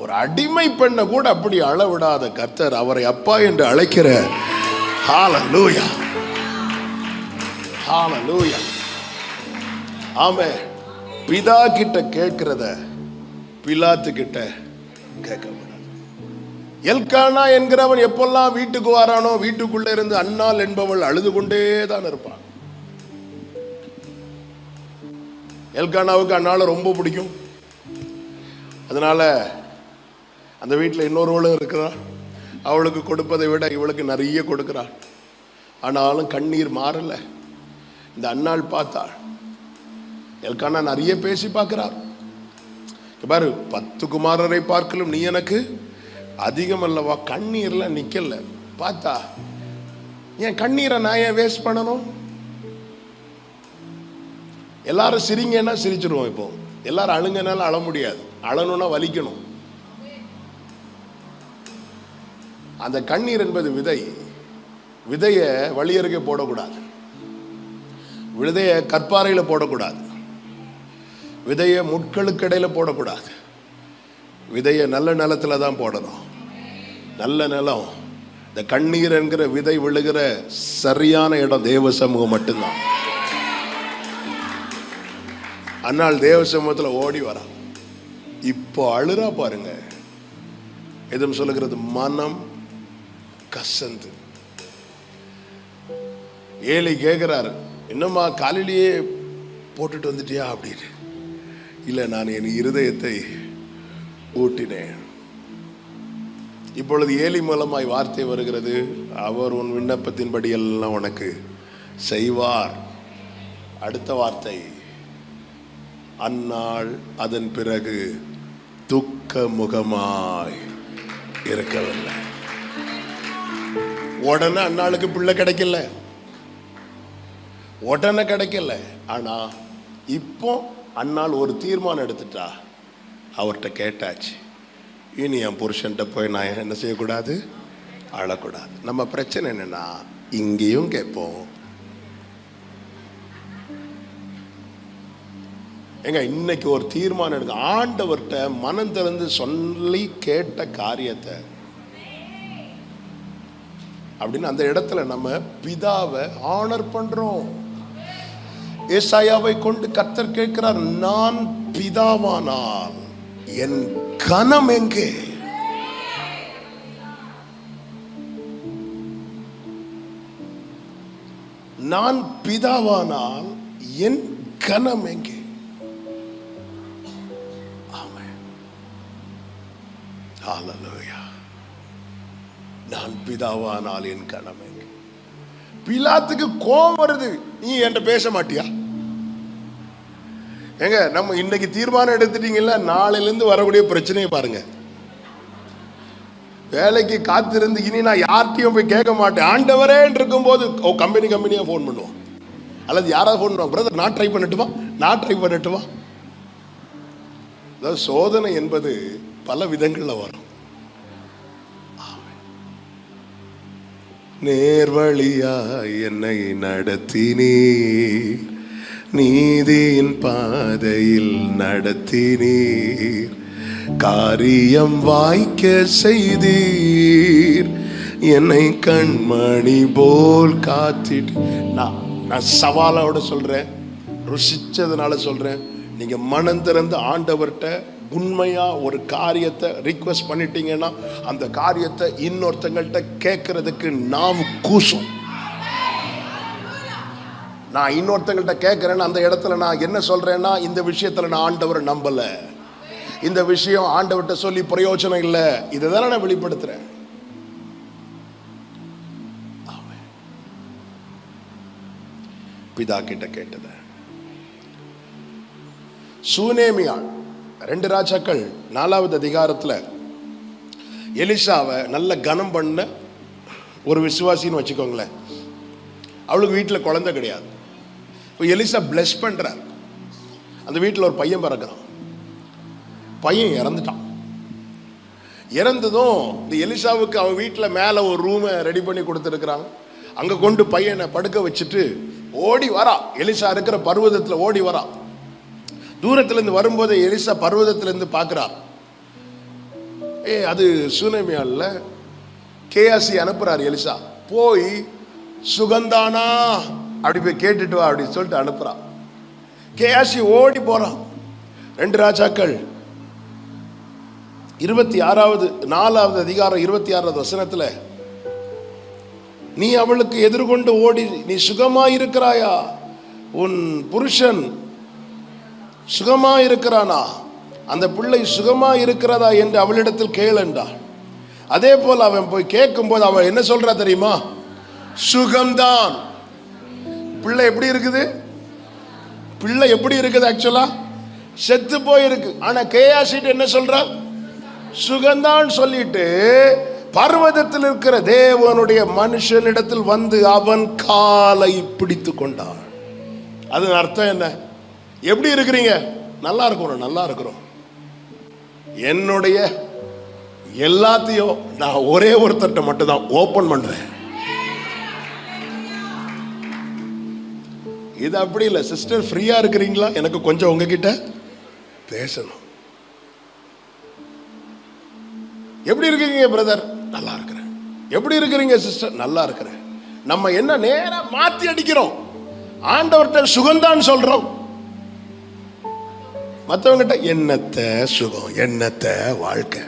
ஒரு அடிமை பெண்ணை கூட அப்படி அளவிடாத கர்த்தர் அவரை அப்பா என்று அழைக்கிற. ஹல்லேலூயா, ஹல்லேலூயா. ஆமென். பிதா கிட்ட கேட்கிறத பிலாத்து கிட்ட கேட்கப்படாது. எல்கானா என்கிறவன் எப்பெல்லாம் வீட்டுக்கு வரானோ, வீட்டுக்குள்ள இருந்து அன்னாள் என்பவள் அழுது கொண்டே தான் இருப்பான். எல்கானாவுக்கு அன்னாளை ரொம்ப பிடிக்கும். அதனால அந்த வீட்டில் இன்னொருவளும் இருக்கிறாள். அவளுக்கு கொடுப்பதை விட இவளுக்கு நிறைய கொடுக்கிறாள். ஆனாலும் கண்ணீர் மாறல. இந்த அன்னாள் பார்த்தாள், எல்கானா நிறைய பேசி பார்க்கிறார். பாரு, 10 குமாரரை பார்க்கலும் நீ எனக்கு அதிகம் அல்லவா? கண்ணீர்ல நிக்கல. பார்த்தா, என் கண்ணீரை நான் ஏன் வேஸ்ட் பண்ணணும்? எல்லாரும் சிரிங்கன்னா சிரிச்சிருவோம். இப்போ எல்லாரும் அழுங்கனால அழ முடியாது, அழணும்னா வலிக்கணும். அந்த கண்ணீர் என்பது விதை. விதைய வழியருகே போடக்கூடாது, விதைய கற்பாறையில போடக்கூடாது, விதைய முட்களுக்கு இடையில போடக்கூடாது. விதைய நல்ல நிலத்துல தான் போடணும். நல்ல நிலம். இந்த கண்ணீர் என்கிற விதை விழுகிற சரியான இடம் தேவ சமூகம் மட்டும்தான். அன்னால் தேவ சமூகத்துல ஓடி வரா. இப்போ அழுறா பாருங்க. எதுவும் சொல்லுகிறது, மனம் கசந்து. ஏலி கேட்கிறாரு, என்னம்மா காலையிலேயே போட்டுட்டு வந்துட்டியா அப்படின்னு. இல்லை, நான் என் இருதயத்தை ஊட்டினேன். இப்பொழுது ஏலி மூலமாய் வார்த்தை வருகிறது, அவர் உன் விண்ணப்பத்தின்படி எல்லாம் உனக்கு செய்வார். அடுத்த வார்த்தை, அந்நாள் அதன் பிறகு துக்க முகமாய் இருக்கவில்லை. உடனே அன்னாளுக்கு பிள்ளை கிடைக்கல, உடனே கிடைக்கல. ஆனா இப்போ அன்னாள் ஒரு தீர்மானம் எடுத்துட்டா. அவர்கிட்ட கேட்டாச்சு, இனி என் புருஷன்ட்ட போய் நான் என்ன செய்யக்கூடாது? அழக்கூடாது. நம்ம பிரச்சனை என்னன்னா, இங்கேயும் கேட்போம். எங்க இன்னைக்கு ஒரு தீர்மானம் எடுக்க, ஆண்டவர்கிட்ட மனம் திறந்து சொல்லி கேட்ட காரியத்தை அப்படின்னு அந்த இடத்துல நம்ம பிதாவை ஆனர் பண்றோம். ஏசாயாவை கொண்டு கர்த்தர் கேட்கிறார், நான் பிதாவானால் என் கனம் எங்கே? நான் பிதாவானால் என் கனம் எங்கே? ஆமென், ஹல்லேலூயா. நான் பிதாவானால் என் கனம் எங்கே? பிலாத்துக்கு கோபம் வருது, நீ என்கிட்ட பேச மாட்டியா? ஏங்க, நம்ம இன்னைக்கு தீர்மானம் எடுத்துட்டீங்கல்ல, நாளையிலிருந்து வரக்கூடிய பிரச்சனையை பாருங்க. வேலைக்கு காத்திருந்து இனி நான் யார்கிட்டையும் போய் கேட்க மாட்டேன், ஆண்டவரே இருக்கும் போது கம்பெனியா ஃபோன் பண்ணுவோம், அல்லது யாராவது ஃபோன் பண்ணுவோம், பிரதர் நான் ட்ரை பண்ணட்டுமா. அதாவது சோதனை என்பது பல விதங்கள்ல வரும். நேர்வழியா என்னை நடத்தினீர், நீதியின் பாதையில் நடத்தினீர், காரியம் வாய்க்க செய்தீர், என்னை கண்மணி போல் காத்திட்டு. நான் சவாலோட சொல்றேன், ருசிச்சதுனால சொல்றேன். நீங்க மனம் திறந்து ஆண்டவர்கிட்ட உண்மையா ஒரு காரியத்தை ரிக்வெஸ்ட் பண்ணிட்டீங்கன்னா அந்த காரியத்தை இன்னொருத்தங்கள்ட்ட கேட்கறதுக்கு நாம் கூசும். நான் இன்னொருத்தங்கள்ட்ட கேட்கிறேன்னு அந்த இடத்துல நான் என்ன சொல்றேன்னா, இந்த விஷயத்துல நான் ஆண்டவரை நம்பல, இந்த விஷயம் ஆண்டவர்கிட்ட சொல்லி பிரயோஜனம் இல்லை, இதுதானே நான் வெளிப்படுத்துறேன். பிதா கிட்ட கேட்டத சூனேமியாள் 2 ராஜாக்கள் 4வது அதிகாரத்துல எலிசாவை நல்ல கனம் பண்ண ஒரு விசுவாசின்னு வச்சுக்கோங்களேன். அவளுக்கு வீட்டில் குழந்தை கிடையாது. எலிசா பிளஸ் பண்றார். அந்த வீட்டில் ஒரு பையன் பிறக்கிறான். பையன் இறந்துட்டான். இறந்ததும் இந்த எலிசாவுக்கு அவன் வீட்டில் மேலே ஒரு ரூமை ரெடி பண்ணி கொடுத்துருக்குறாங்க. அங்கே கொண்டு பையனை படுக்க வச்சுட்டு ஓடி வரா. எலிசா இருக்கிற பர்வதத்தில் ஓடி வரா. தூரத்திலிருந்து வரும்போது எலிசா பர்வதத்திலிருந்து பார்க்குறார். அது சூனேமியால கேயாசி அனுப்புறார். எலிசா போய் சுகந்தானா அப்படி போய் கேட்டுட்டு வா அப்படின்னு சொல்லிட்டு அனுப்புறான். கேயாசி ஓடி போறான். 2 ராஜாக்கள் 4வது அதிகாரம் 26வது வசனத்துல, நீ அவளுக்கு எதிர்கொண்டு ஓடி, நீ சுகமா இருக்கிறாயா, உன் புருஷன் சுகமா இருக்கிறானா, அந்த பிள்ளை சுகமா இருக்கிறதா என்று அவளிடத்தில் கேளென்றான். அதே போல் அவன் போய் கேட்கும் போது அவன் என்ன சொல்றா தெரியுமா? சுகம்தான். பிள்ளை எப்படி இருக்குது? பிள்ளை எப்படி இருக்குது? ஆக்சுவலா செத்து போயிருக்கு. ஆனா கேயாசிட்டு என்ன சொல்றா? சுகந்தான் சொல்லிட்டு பர்வதத்தில் இருக்கிற தேவனுடைய மனுஷனிடத்தில் வந்து அவன் காலை பிடித்து கொண்டான். அது அர்த்தம் என்ன? எப்படி இருக்கிறீங்க? நல்லா இருக்கிறோம், நல்லா இருக்கிறோம். என்னுடைய எல்லாத்தையும் நான் ஒரே ஒருத்தர்கிட்ட மட்டும் தான் ஓபன் பண்றேன். இது அப்படி இல்லை. சிஸ்டர் ஃப்ரீயா இருக்கிறீங்களா? எனக்கு கொஞ்சம் உங்ககிட்ட பேசணும். எப்படி இருக்கீங்க பிரதர்? நல்லா இருக்கிறேன். எப்படி இருக்கிறீங்க சிஸ்டர்? நல்லா இருக்கிறேன். நம்ம என்ன நேரா மாத்தி அடிக்கிறோம். ஆண்டவர்கிட்ட சுகந்தான் சொல்றோம். மற்றவங்கிட்ட என்னத்த சுகம், என்னத்த வாழ்க்கை.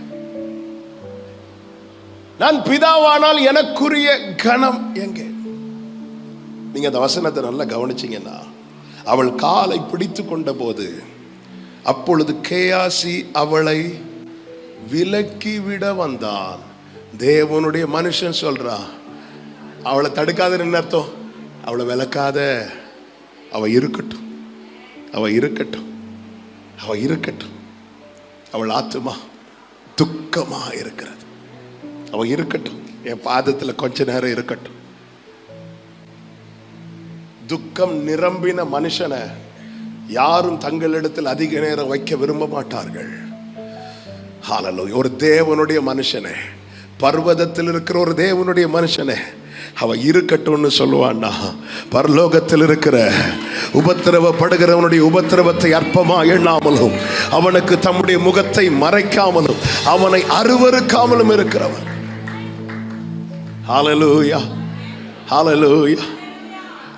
நான் பிதாவானால் எனக்குரிய கனம் எங்கே? நீங்க அந்த வசனத்தை நல்லா கவனிச்சீங்கன்னா, அவள் காலை பிடித்து கொண்ட போது அப்பொழுது கேயாசி அவளை விலக்கி விட வந்தான். தேவனுடைய மனுஷன் சொல்றா, அவளை தடுக்காதன்னு அர்த்தம். அவளை விலக்காத, அவ இருக்கட்டும், அவ இருக்கட்டும், அவ இருக்கட்டும். அவள் ஆத்துமா துக்கமா இருக்கிறது. அவ இருக்கட்டும், என் பாதத்தில் கொஞ்ச நேரம் இருக்கட்டும். துக்கம் நிரம்பின மனுஷனை யாரும் தங்களிடத்தில் அதிக நேரம் வைக்க விரும்ப மாட்டார்கள். ஹல்லேலூயா. ஒரு தேவனுடைய மனுஷனே, பர்வதத்தில் இருக்கிற ஒரு தேவனுடைய மனுஷனே அவ இருக்கட்டும்னு சொல்லுவான்னா, பரலோகத்தில் இருக்கிற உபத்திரவப்படுகிறவனுடைய உபத்திரவத்தை அற்பமா எண்ணாமலும் அவனுக்கு தம்முடைய முகத்தை மறைக்காமலும் அவனை அருவருக்காமலும் இருக்கிறவன். ஹல்லேலூயா, ஹல்லேலூயா.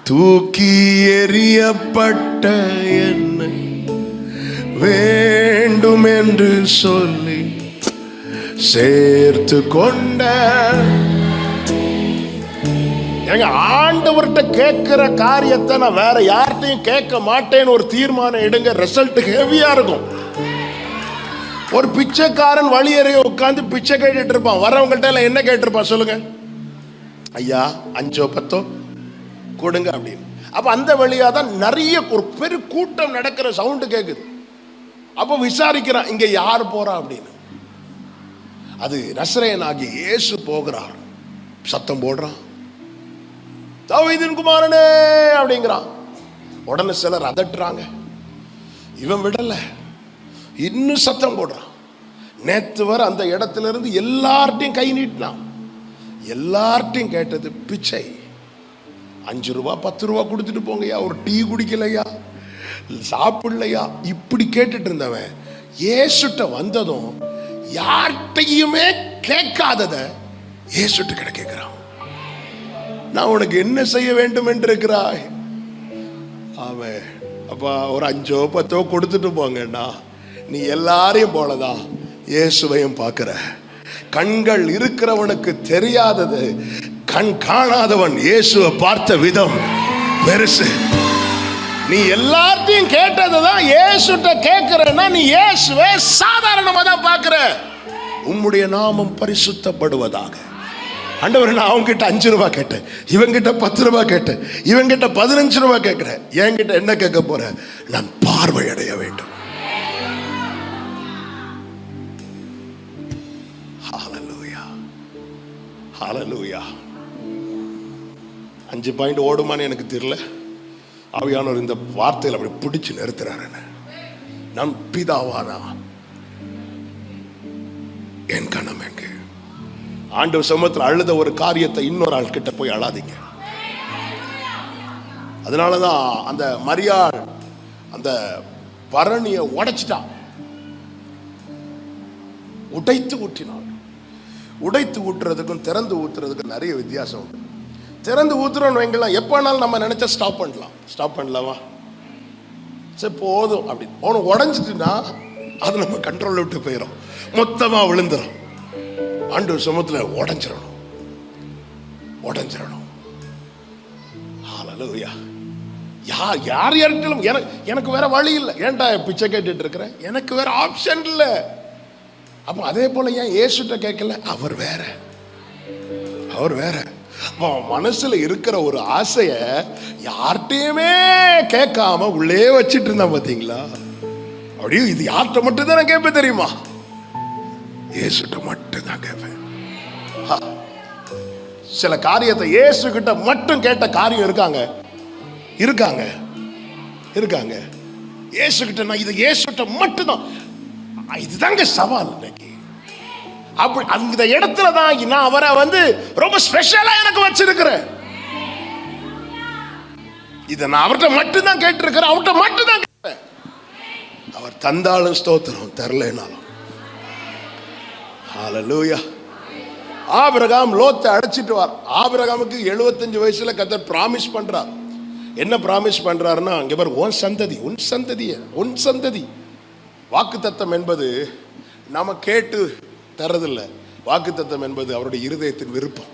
தூக்கி எறியப்பட்ட என்னை வேண்டும் என்று சொல்லி சேர்த்து கொண்ட எங்க ஆண்டவர்கிட்ட கேட்கிற காரியத்தை நான் வேற யார்கிட்டையும் கேட்க மாட்டேன்னு ஒரு தீர்மானம் எடுங்க. ரிசல்ட் ஹெவியா இருக்கும். ஒரு பிச்சைக்காரன் வழி அருகே உட்கார்ந்து பிச்சை கேட்டுட்டு இருப்பான். வரவங்கள்ட்ட எல்லாம் என்ன கேட்டிருப்பான் சொல்லுங்க? ஐயா 5 10 கொடுங்க அப்படின்னு. அப்ப அந்த வழியா தான் நிறைய ஒரு பெரிய கூட்டம் நடக்கிற சவுண்டு கேக்குது. அப்ப விசாரிக்கிறான், இங்க யார் போறா அப்படின்னு. அது நசரேயனாகிய இயேசு போகிறார். சத்தம் போடுறான், தாவீதின் குமாரனே அப்படிங்கிறான். உடனே சிலர் அதட்டுறாங்க. இவன் விடல, இன்னும் சத்தம் போடுறான். நேத்து வர அந்த இடத்துல இருந்து எல்லார்ட்டையும் கை நீட்டினான். எல்லார்ட்டையும் கேட்டது பிச்சை. 5 ரூபா 10 ரூபா கொடுத்துட்டு போங்கய்யா, ஒரு டீ குடிக்கலையா, சாப்பிடலையா, இப்படி கேட்டுட்டு இருந்தவன் இயேசுட்ட வந்ததும் யார்கிட்டையுமே கேட்காதத இயேசுட்ட கிட்ட கேட்கிறான். நான் உனக்கு என்ன செய்ய வேண்டும் என்று இருக்கிறாய்? அவன் அப்பா ஒரு 5 10 கொடுத்துட்டு போங்கண்ணா. நீ எல்லாரையும் போலதான் இயேசுவையும் பார்க்கிற. கண்கள் இருக்கிறவனுக்கு தெரியாதது, கண் காணாதவன் இயேசுவை பார்த்த விதம் பெருசு. நீ எல்லாத்தையும் கேட்டதுதான் இயேசுட்ட கேட்கிறன்னா நீ இயேசுவை சாதாரணமா தான் பார்க்கிற. உம்முடைய நாமம் பரிசுத்தப்படுவதாக. ஆண்டவரே, நான் அவங்க கிட்ட 5 ரூபாய் கேட்டேன், இவங்கிட்ட 10 ரூபாய் கேட்டேன், இவங்கிட்ட 15 ரூபாய் கேட்கிறேன். என்கிட்ட என்ன கேட்க போற? நான் பார்வையடைய வேண்டும். ஹalleluya, ஹalleluya. 5 பாயிண்ட் ஓடுமான்னு எனக்கு தெரியல. ஆவியானவர் இந்த வார்த்தையில் அப்படி பிடிச்சு நிறுத்துறாரு. நான் பிதாவானா, என் கணம் எங்க? ஆண்டவர் சமூகத்தில் அழுத ஒரு காரியத்தை இன்னொரு ஆள் கிட்ட போய் அழாதீங்க. அதனாலதான் அந்த மரியாள் அந்த பரணியை உடைச்சிட்டான், உடைத்து ஊற்றினாள். உடைத்து ஊற்றுறதுக்கும் திறந்து ஊற்றுறதுக்கும் நிறைய வித்தியாசம் உண்டு. திறந்து ஊத்துறோம்னு வைங்கலாம், எப்பனாலும் நம்ம நினைச்சா ஸ்டாப் பண்ணலாமா? சரி போதும் அப்படி அவனு உடைஞ்சிட்டுனா அது நம்ம கண்ட்ரோல் விட்டு போயிடும், மொத்தமா விழுந்துடும். ஆண்டவர் சமூகத்தில் உடைஞ்சிடணும். ஹalleluya. யார் யார்கிட்ட எனக்கு வேற வழி இல்லை. ஏன்டா பிச்சை கேட்டுட்டு இருக்கிறேன்? எனக்கு வேற ஆப்ஷன் இல்லை. அப்ப அதே போல ஏன் இயேசுட்ட கேட்கல? அவர் வேற. மனசுல இருக்கிற ஒரு ஆசைய யார்கிட்டயுமே கேட்காம உள்ளே வச்சிட்டு இருந்தா பாத்தீங்களா? அப்படியே இது யார்கிட்ட மட்டும் தான் நான் கேட்பேன் தெரியுமா? இயேசுட்ட மட்டும் தான் கேட்பேன். சில காரியத்தை இயேசு கிட்ட மட்டும் கேட்ட காரியம் இருக்காங்க. இயேசு கிட்ட நான் இதை இயேசுட்ட மட்டும் தான். இதுதாங்க சவால் இன்னைக்கு. அப்படி அந்த இடத்துல தான் நான் அவரை ரொம்ப ஸ்பெஷலா எனக்கு வச்சிருக்கிறேன். இதை நான் அவர்கிட்ட மட்டும் தான் கேட்டிருக்கிறேன், அவர்கிட்ட மட்டும் தான் கேட்பேன். அவர் தந்தாலும் ஸ்தோத்திரம், தரலைனாலும். ஹalleluya. ஆபிரகாம் லோத்தை அழைச்சிட்டு வார். ஆபிரகாமுக்கு 75 வயசுல கர்த்தர் பிராமிஸ் பண்றார். என்ன பிராமிஸ் பண்றாருன்னா, அங்கே பாரு, உன் சந்ததி. வாக்குத்தத்தம் என்பது நாம கேட்டு தரதில்லை. வாக்குத்தத்தம் என்பது அவருடைய இருதயத்தின் விருப்பம்.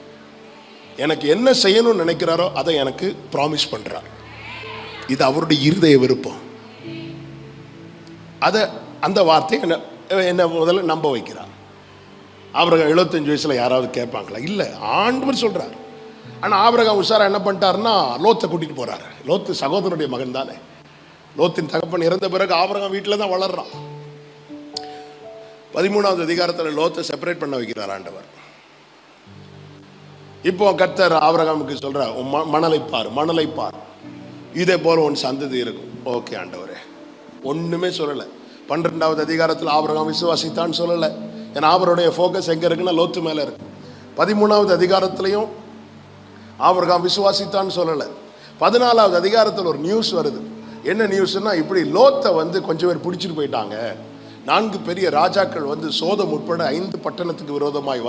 எனக்கு என்ன செய்யணும்னு நினைக்கிறாரோ அதை எனக்கு பிராமிஸ் பண்றார். இது அவருடைய இருதய விருப்பம். அந்த வார்த்தை என்ன முதல்ல நம்ப வைக்கிறார். ஆபிரகாம் 75 வயசுல யாராவது கேட்பாங்களா? இல்லை, ஆண்டவர் சொல்றார். ஆனா ஆபிரகாம் உஷாரா என்ன பண்ணிட்டாருன்னா, லோத்தை கூட்டிட்டு போறாரு. லோத்து சகோதரனுடைய மகன் தானே. லோத்தின் தகப்பன் இறந்த பிறகு ஆபிரகாம் வீட்டில தான் வளர்றான். 13வது அதிகாரத்தில் லோத்தை செப்பரேட் பண்ண வைக்கிறார் ஆண்டவர். இப்போ கர்த்தர் ஆபிரகாமுக்கு சொல்ற, மணலை பார், இதே போல உன் சந்ததி இருக்கும். ஓகே ஆண்டவரே, ஒண்ணுமே சொல்லல. 12வது அதிகாரத்தில் ஆபிரகாம் விசுவாசித்தான் சொல்லல. ஏன்னா அவருடைய ஃபோக்கஸ் எங்க இருக்குன்னா லோத்து மேல இருக்கு. 13வது அதிகாரத்திலையும் ஆபிரகாம் விசுவாசித்தான் சொல்லல. 14வது அதிகாரத்தில் ஒரு நியூஸ் வருது. என்ன நியூஸ்னா, இப்படி லோத்தை கொஞ்சம் பேர் பிடிச்சிட்டு போயிட்டாங்க. 4 பெரிய ராஜாக்கள் சோதம் உட்பட 5 பட்டணத்துக்கு விரோதமாய்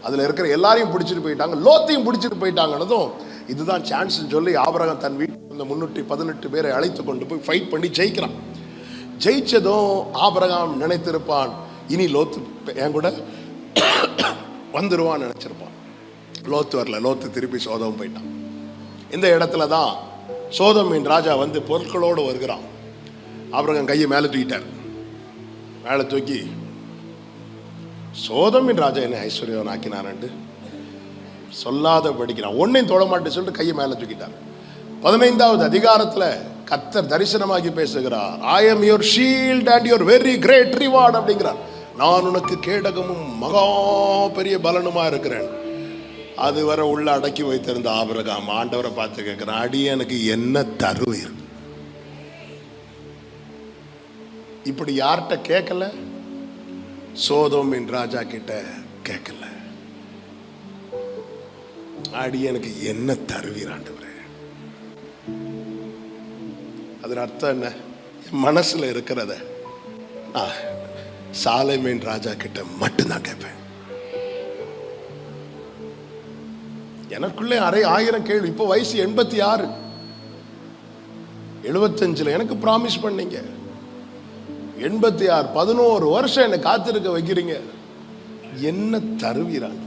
அதுல இருக்கிற எல்லாரையும் பிடிச்சிட்டு போயிட்டாங்க, லோத்தையும் பிடிச்சிட்டு போயிட்டாங்கன்னதும் இதுதான் சான்ஸ் சொல்லி ஆபிரகாம் தன் வீட்டில் 318 பேரை அழைத்து கொண்டு போய் ஃபைட் பண்ணி ஜெயிக்கிறான். ஜெயிச்சதும் ஆபிரகாம் நினைத்திருப்பான், இனி லோத்து என் கூட வந்துருவான்னு நினைச்சிருப்பான். லோத்து வரல. லோத்து திருப்பி சோதம் போயிட்டான். இந்த இடத்துல தான் சோதமின் ராஜா பொருட்களோடு வருகிறான். ஆபிரகாம் கையை மேலே தூக்கிட்டார். மேலே தூக்கி, சோதமின் ராஜா என்ன ஐஸ்வர்யவன் ஆக்கினார்ன்ட்டு சொல்லாத படிக்கிறான். ஒன்னையும் தொட மாட்டேன்னு சொல்லிட்டு கையை மேலே தூக்கிட்டார். 15வது அதிகாரத்தில் கர்த்தர் தரிசனமாகி பேசுகிறார். I am your shield and your very great reward அப்படிங்கிறார். நான் உனக்கு கேடகமும் மகா பெரிய பலனுமா இருக்கிறேன். அதுவரை உள்ள அடக்கி வைத்திருந்த ஆபிரகாம் ஆண்டவரை பார்த்து கேட்கிறான், அடியனுக்கு என்ன தருவீர்? இப்படி யார்கிட்ட கேட்கல? சோதோமின் ராஜா கிட்ட கேட்கல. அடியனுக்கு என்ன தருவீர் ஆண்டவரே? அதன் அர்த்தம் என்ன? மனசுல இருக்கிறத சாலேமின் ராஜா கிட்ட மட்டும்தான் கேட்பேன். எனக்குள்ளே 1000 கேள்வி. இப்போ வயசு 86, 75 எனக்கு ப்ராமிஸ் பண்ணீங்க. 86, 11 வருஷம் என்னை காத்திருக்க வைக்கிறீங்க, என்ன தருவீரான்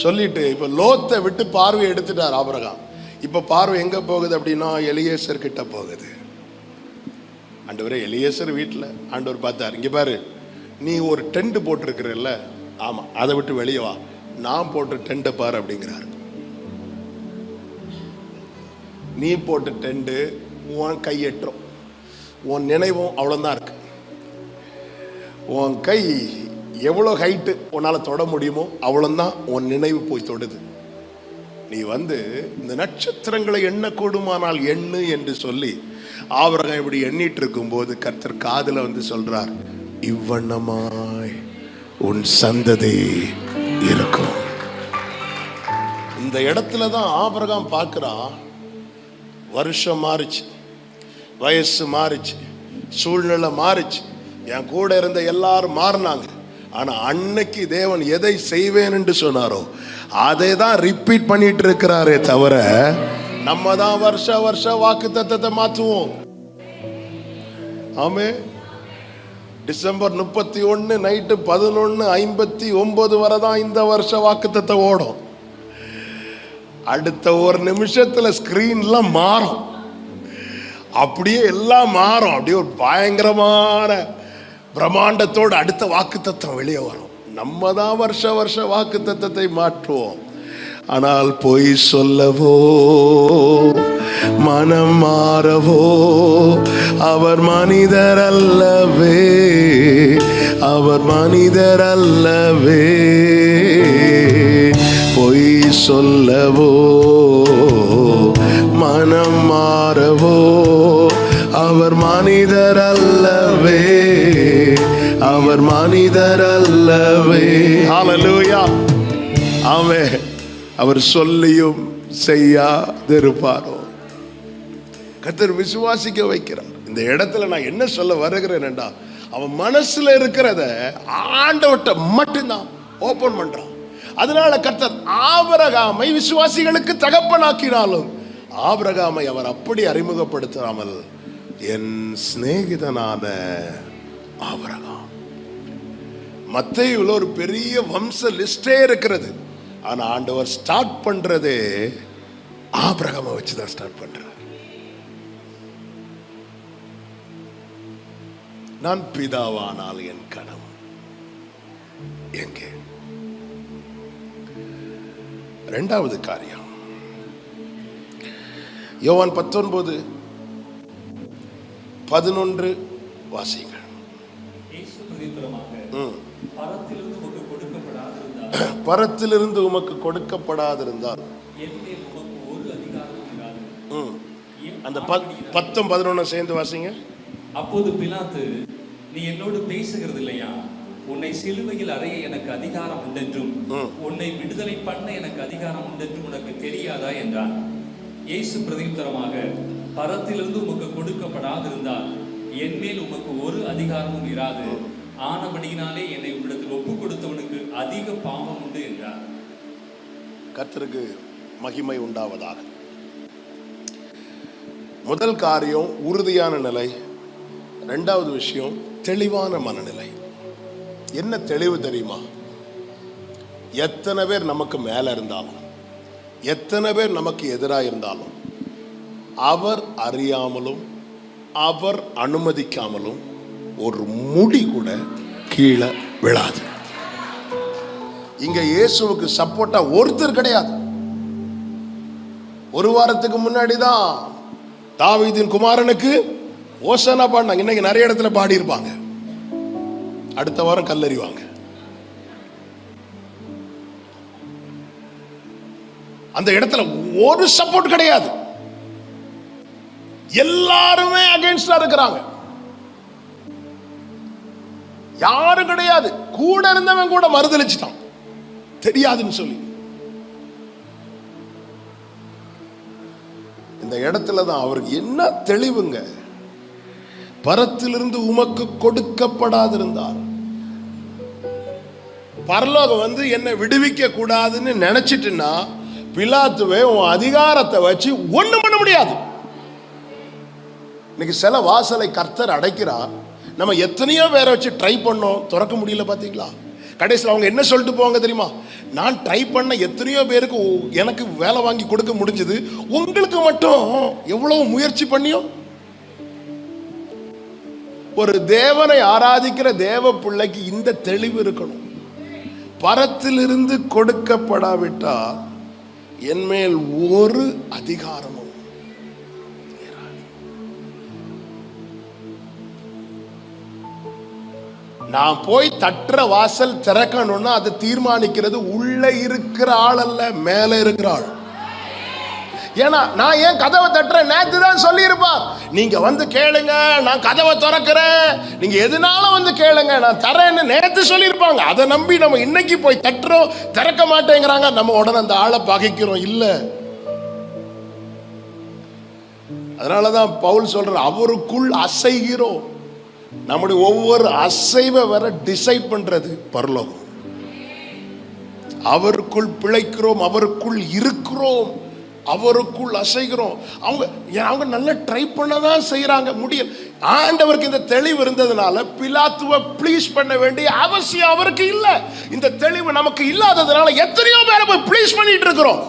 சொல்லிட்டு இப்ப லோத்தை விட்டு பார்வை எடுத்துட்டார் ஆபிரகாம். இப்ப பார்வை எங்க போகுது அப்படின்னா எலியேசர் கிட்ட போகுது. ஆண்டவரே, எலியேசர் வீட்டில் ஆண்டவர் பார்த்தார், இங்க பாரு, நீ ஒரு டென்ட் போட்டிருக்கிறல்ல, ஆமா, அதை விட்டு வெளியே வா, நான் போட்ட டென்ட்டை பாரு அப்படிங்கிறாரு. நீ போட்ட டென்ட் உன் கை எட்டும், உன் நினைவும் அவ்வளோதான் இருக்கு. உன் கை எவ்வளோ ஹைட்டு உன்னால தொட முடியுமோ அவ்வளோதான் உன் நினைவு போய் தொடுது. நீ இந்த நட்சத்திரங்களை எண்ணக்கூடுமானால் எண்ணு என்று சொல்லி ஆபிரகாம் இப்படி எண்ணிட்டு இருக்கும் போது கர்த்தர் காதுல சொல்றார், இவ்வண்ணமாய் உன் சந்ததி இருக்கும். இந்த இடத்துல தான் ஆபிரகாம் பார்க்கிறான், வருஷம் மாறிச்சு, வயசு மாறிச்சு, சூழ்நிலை மாறிச்சு, என் கூட இருந்த எல்லாரும் மாறினாங்க. ஆனா அன்னைக்கு தேவன் எதை செய்வேன் என்று சொன்னாரோ அதை தான் ரிப்பீட் பண்ணிட்டு இருக்கிறாரே தவிர நம்ம தான் வருஷ வருஷம் வாக்குத்தத்தத்தை மாற்றுவோம். ஆமே, டிசம்பர் 31 நைட்டு 11:59 வரை தான் இந்த வருஷ வாக்குத்தத்தம் ஓடும். அடுத்த ஒரு நிமிஷத்துல ஸ்கிரீன்லாம் மாறும், அப்படியே எல்லாம் மாறும். அப்படியே ஒரு பயங்கரமான பிரம்மாண்டத்தோடு அடுத்த வாக்குத்தத்தம் வெளியே வரும். நம்ம தான் வருஷ வருஷ வாக்குத்தத்தத்தை மாற்றுவோம். ஆனால் பொய் சொல்லவோ மனம் மாறவோ அவர் மனிதர் அல்லவே, அவர் மனிதர் அல்லவே. பொய் சொல்லவோ மனம் மாறவோ அவர் மனிதர் அல்லவே, அவர் மனிதர் அல்லவே. ஹல்லேலூயா. ஆமென். அவர் சொல்லியும் செய்யாதிருப்பாரோ. கர்த்தர் விசுவாசிக்க வைக்கிறார். இந்த இடத்துல நான் என்ன சொல்ல வருகிறேன் என்றா, அவன் மனசுல இருக்கிறத ஆண்டவர்ட்ட மட்டும்தான் ஓபன் பண்றான். அதனால கர்த்தர் ஆபிரகாமை விசுவாசிகளுக்கு தகப்பனாக்கினாலும் ஆபிரகாமை அவர் அப்படி அறிமுகப்படுத்தாமல் என் சிநேகிதனான ஆபிரகாம். மத்தேயுல ஒரு பெரிய வம்ச லிஸ்டே இருக்கிறது. ஆனா ஆண்டவர் ஸ்டார்ட் பண்றதே ஆபிரகாமை வச்சுதான் ஸ்டார்ட் பண்றார். நான் பிதாவானால் என் கனவு எங்கே? இரண்டாவது காரியம், யோவான் 19:11 வாசிங்கள். பரத்திலிருந்து உமக்கு கொடுக்கப்படாதிருந்தால் அந்த 10-11 சேர்ந்து வாசிங்க. அப்போது பிலாத்து, நீ என்னோடு பேசுகிறது இல்லையா? உன்னை சிலுவையில் அறைய எனக்கு அதிகாரம் உண்டென்றும் உன்னை விடுதலை பண்ண எனக்கு அதிகாரம் உண்டென்றும் உனக்கு தெரியாதா என்றான். இயேசு பிரதியுத்தரமாக, பரத்திலிருந்து உமக்கு கொடுக்கப்படாதிருந்தால் என் மேல் உமக்கு ஒரு அதிகாரமும் இராது. ஆனபடியினாலே என்னை உம்மிடத்தில் ஒப்பு கொடுத்தவனுக்கு அதிக பாவம் உண்டு என்றார். கர்த்தருக்கு மகிமை உண்டாவதாக. முதல் காரியம் உறுதியான நிலை. இரண்டாவது விஷயம் தெளிவான மனநிலை. என்ன தெளிவு தெரியுமா? எத்தனை பேர் நமக்கு மேல இருந்தாலும், எத்தனை பேர் நமக்கு எதிராக இருந்தாலும், அவர் அறியாமலும் அவர் அனுமதிக்காமலும் ஒரு முடி கூட கீழே விழாது. இங்க இயேசுவுக்கு சப்போர்ட்டா ஒருத்தர் கிடையாது. ஒரு வாரத்துக்கு முன்னாடி தான் தாவீதின் குமாரனுக்கு ஓசனா பாடினாங்க. இன்னைக்கு நிறைய இடத்துல பாடி இருப்பாங்க, அடுத்த வாரம் கல்லறிவாங்க. அந்த இடத்துல ஒரு சப்போர்ட் கிடையாது. எல்லாருமே அகைன்ஸ்டா இருக்கிறாங்க. யாரும் கிடையாது. கூட இருந்தவன் கூட மறுதலிச்சிட்டான், தெரியாதுன்னு சொல்லி. இந்த இடத்துல தான் அவருக்கு என்ன தெளிவுங்க. பரத்திலிருந்து உமக்கு கொடுக்கப்படாதிருந்தார். பரலோகம் என்னை விடுவிக்க கூடாதுன்னு நினைச்சிட்டுன்னா பிலாத்துவே உன் அதிகாரத்தை வச்சு ஒண்ணும் பண்ண முடியாது. இன்னைக்கு சில வாசலை கர்த்தர் அடைக்கிறார். நம்ம எத்தனையோ பேரை வச்சு ட்ரை பண்ணோம், திறக்க முடியல. பாத்தீங்களா? கடைசியில் அவங்க என்ன சொல்லிட்டு போவாங்க தெரியுமா? நான் ட்ரை பண்ண எத்தனையோ பேருக்கு எனக்கு வேலை வாங்கி கொடுக்க முடிஞ்சது, உங்களுக்கு மட்டும் எவ்வளவு முயற்சி பண்ணியோ. ஒரு தேவனை ஆராதிக்கிற தேவ பிள்ளைக்கு இந்த தெளிவு இருக்கணும். பரத்திலிருந்து கொடுக்கப்படாவிட்டால் என்மேல் ஒரு அதிகாரமும். நான் போய் தட்டுற வாசல் திறக்கணும்னா அதை தீர்மானிக்கிறது உள்ள இருக்கிற ஆள் அல்ல, மேல இருக்கிற ஆள். ஏன்னா நான் ஏன் கதவை தட்டுறேன்? நேத்து தான் சொல்லி இருப்பார், நீங்க வந்து கேளுங்க, நான் கதவை திறக்கிறேன், நீங்க எதுனாலும் வந்து கேளுங்க, நான் தரேன்னு நேத்து சொல்லியிருப்பாங்க. அதை நம்பி நம்ம இன்னைக்கு போய் தட்டுறோம், திறக்க மாட்டேங்கிறாங்க, நம்ம உடனே அந்த ஆளை பகைக்கிறோம். இல்ல, அதனாலதான் பவுல் சொல்ற அவருக்குள் அசைகிறோம். நம்முடைய ஒவ்வொரு அசைவை வர டிசைட் பண்றது பரலோகம். அவருக்குள் பிழைக்கிறோம், அவருக்குள் இருக்கிறோம், அவருக்குள் அசைகிறோம். அவங்க நல்ல ட்ரை பண்ணதான் செய்யறாங்க, முடியல. ஆண்டவருக்கு இந்த தெளிவு இருந்ததுனால பிலாத்துவை ப்ளீஸ் பண்ண வேண்டிய அவசியம் அவருக்கு இல்ல. இந்த தெளிவு நமக்கு இல்லாததுனால எத்தனையோ பேரை போய் ப்ளீஸ் பண்ணிட்டு இருக்கிறோம்.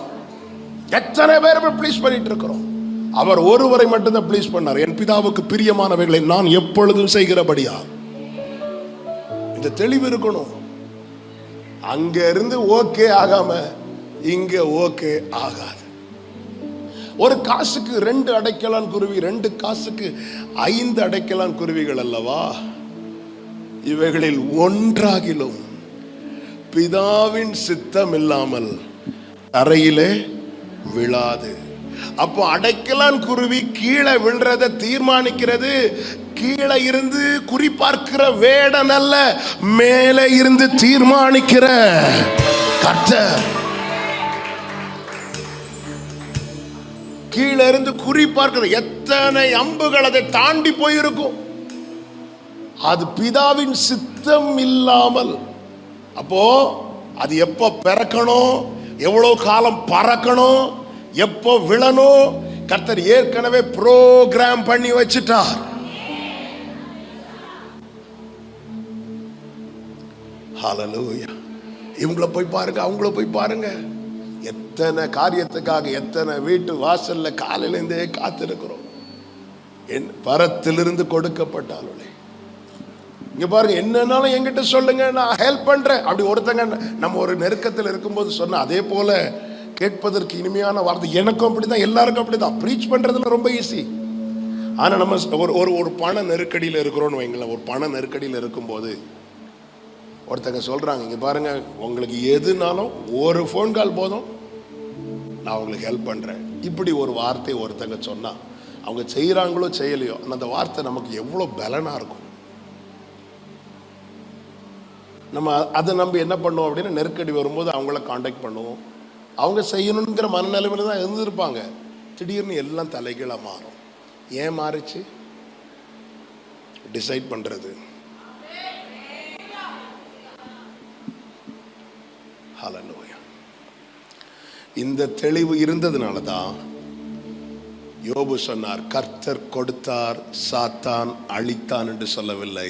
எத்தனை பேரை போய் ப்ளீஸ் பண்ணிட்டு இருக்கிறோம். அவர் ஒருவரை மட்டும்தான் ப்ளீஸ் பண்ணார், என் பிதாவுக்கு பிரியமானவைகளை நான் எப்பொழுதும் செய்கிறபடியா. இந்த தெளிவு இருக்கணும். அங்க இருந்து ஓகே ஆகாம இங்க ஓகே ஆகாது. ஒரு காசுக்கு 2 அடைக்கலான் குருவி, 2 காசுக்கு 5 அடைக்கலான் குருவிகள் அல்லவா? இவைகளில் ஒன்றாகிலும் பிதாவின் சித்தம் இல்லாமல் அறையிலே விழாது. அப்போ அடைக்கலான் குருவி கீழே விழுறத தீர்மானிக்கிறது கீழே இருந்து குறிப்பார்க்கிற வேடன் அல்ல, மேலே இருந்து தீர்மானிக்கிற கர்த்தர். கீழே இருந்து குறிப்பார்க்கிற எத்தனை அம்புகள் அதை தாண்டி போயிருக்கும். அது பிதாவின் சித்தம் இல்லாமல். அப்போ அது எப்ப பிறக்கணும், எவ்வளவு காலம் பறக்கணும், எப்போ விழணும், கர்த்தர் ஏற்கனவே புரோகிராம் பண்ணி வச்சிட்டார். ஹல்லேலூயா. இவங்கள போய் பாருங்க, அவங்கள போய் பாருங்க. எத்தனை காரியத்துக்காக எத்தனை வீட்டு வாசல்ல காலையிலேருந்தே காத்திருக்கிறோம். என் பரத்திலிருந்து கொடுக்கப்பட்டாலே இங்க பாருங்க, என்னன்னாலும் என்கிட்ட சொல்லுங்க, நான் ஹெல்ப் பண்றேன். அப்படி ஒருத்தங்க நம்ம ஒரு நெருக்கத்தில் இருக்கும்போது சொன்ன அதே போல கேட்பதற்கு இனிமையான வார்த்தை. எனக்கும் அப்படிதான், எல்லாருக்கும் அப்படிதான். ப்ரீச் பண்றதுல ரொம்ப ஈஸி. ஆனா நம்ம ஒரு பண நெருக்கடியில் இருக்கிறோம்னு வைங்களேன். ஒரு பண நெருக்கடியில் இருக்கும்போது ஒருத்தங்க சொல்றாங்க, இங்க பாருங்க, உங்களுக்கு எதுனாலும் ஒரு ஃபோன் கால் போதும், நான் உங்களுக்கு ஹெல்ப் பண்றேன். இப்படி ஒரு வார்த்தை ஒருத்தங்க சொன்னா, அவங்க செய்யறாங்களோ செய்யலையோ, அந்த வார்த்தை நமக்கு எவ்வளவு பலனா இருக்கும். நம்ம அதை நம்பி என்ன பண்ணுவோம் அப்படின்னா, நெருக்கடி வரும்போது அவங்கள காண்டாக்ட் பண்ணுவோம். அவங்க செய்யணுங்கிற மனநிலைமையில தான் இருந்திருப்பாங்க. திடீர்னு எல்லாம் தலைகீழா மாறும். ஏன் மாறிச்சு? டிசைட் பண்றது. ஹல்லேலூயா. இந்த தெளிவு இருந்ததுனால தான் யோபு சொன்னார், கர்த்தர் கொடுத்தார், சாத்தான் அழித்தான் என்று சொல்லவில்லை.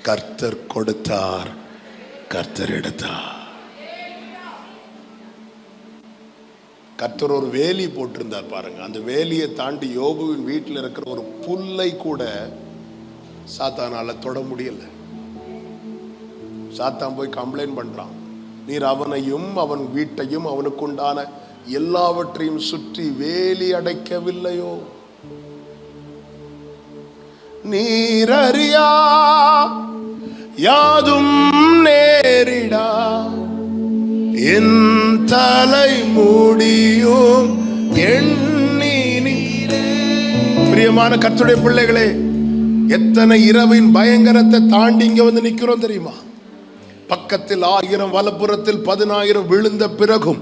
கர்த்தர் கொடுத்தார், கர்த்தர் எடுத்தார். கர்த்தர் ஒரு வேலி போட்டிருந்தார் பாருங்க. அந்த வேலியை தாண்டி யோபுவின் வீட்டில் இருக்கிற ஒரு புல்லை கூட சாத்தானால தொட முடியல. சாத்தான் போய் கம்ப்ளைண்ட் பண்றான், நீர் அவனையும் அவன் வீட்டையும் அவனுக்குண்டான எல்லாவற்றையும் சுற்றி வேலி அடைக்கவில்லையோ? நீர் அறியா யாதும் நேரிடா, என் தலை முடியும் எண்ணி நீரே. பிரியமான கர்த்தருடைய பிள்ளைகளே, எத்தனை இரவின் பயங்கரத்தை தாண்டி இங்க வந்து நிக்கிறோம் தெரியுமா? பக்கத்தில் 1000 வலப்புறத்தில் 10000 விழுந்த பிறகும்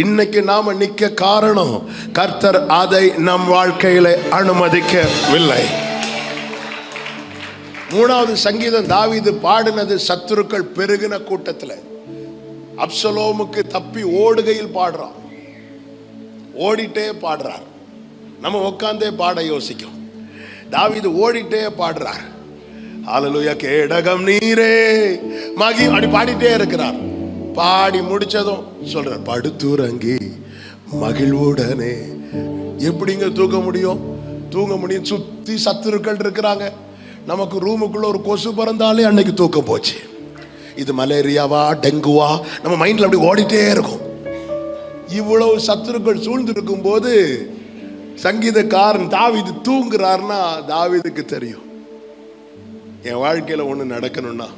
இன்னைக்கு நாம நிக்க காரணம், கர்த்தர் அதை நம் வாழ்க்கையில அனுமதிக்கவில்லை. 3வது சங்கீதம் தாவீது பாடினது சத்துருக்கள் பெருகின கூட்டத்தில். அப்சலோமுக்கு தப்பி ஓடுகையில் பாடுறான், ஓடிட்டே பாடுறார். நம்ம உட்கார்ந்தே பாட யோசிக்கும். தாவீது ஓடிட்டே பாடுறார். ஹல்லேலூயா கேடகம் நீரே மகி அப்படி பாடிட்டே இருக்கிறார். பாடி முடிச்சதும் சொல்றார், படுத்துறங்கி மகிழ்வுடனே. எப்படிங்க தூங்க முடியும்? சுத்தி சத்துருக்கள் இருக்கிறாங்க. நமக்கு ரூமுக்குள்ள ஒரு கொசு பறந்தாலே அன்னைக்கு தூக்கம் போச்சு. இது மலேரியாவா டெங்குவா நம்ம மைண்ட்ல அப்படி ஓடிட்டே இருக்கும். இவ்வளவு சத்துருக்கள் சூழ்ந்திருக்கும் போது சங்கீதக்காரன் தாவீது தூங்குறாருன்னா தாவீதுக்கு தெரியும், என் வாழ்க்கையில ஒண்ணு நடக்கணும்னா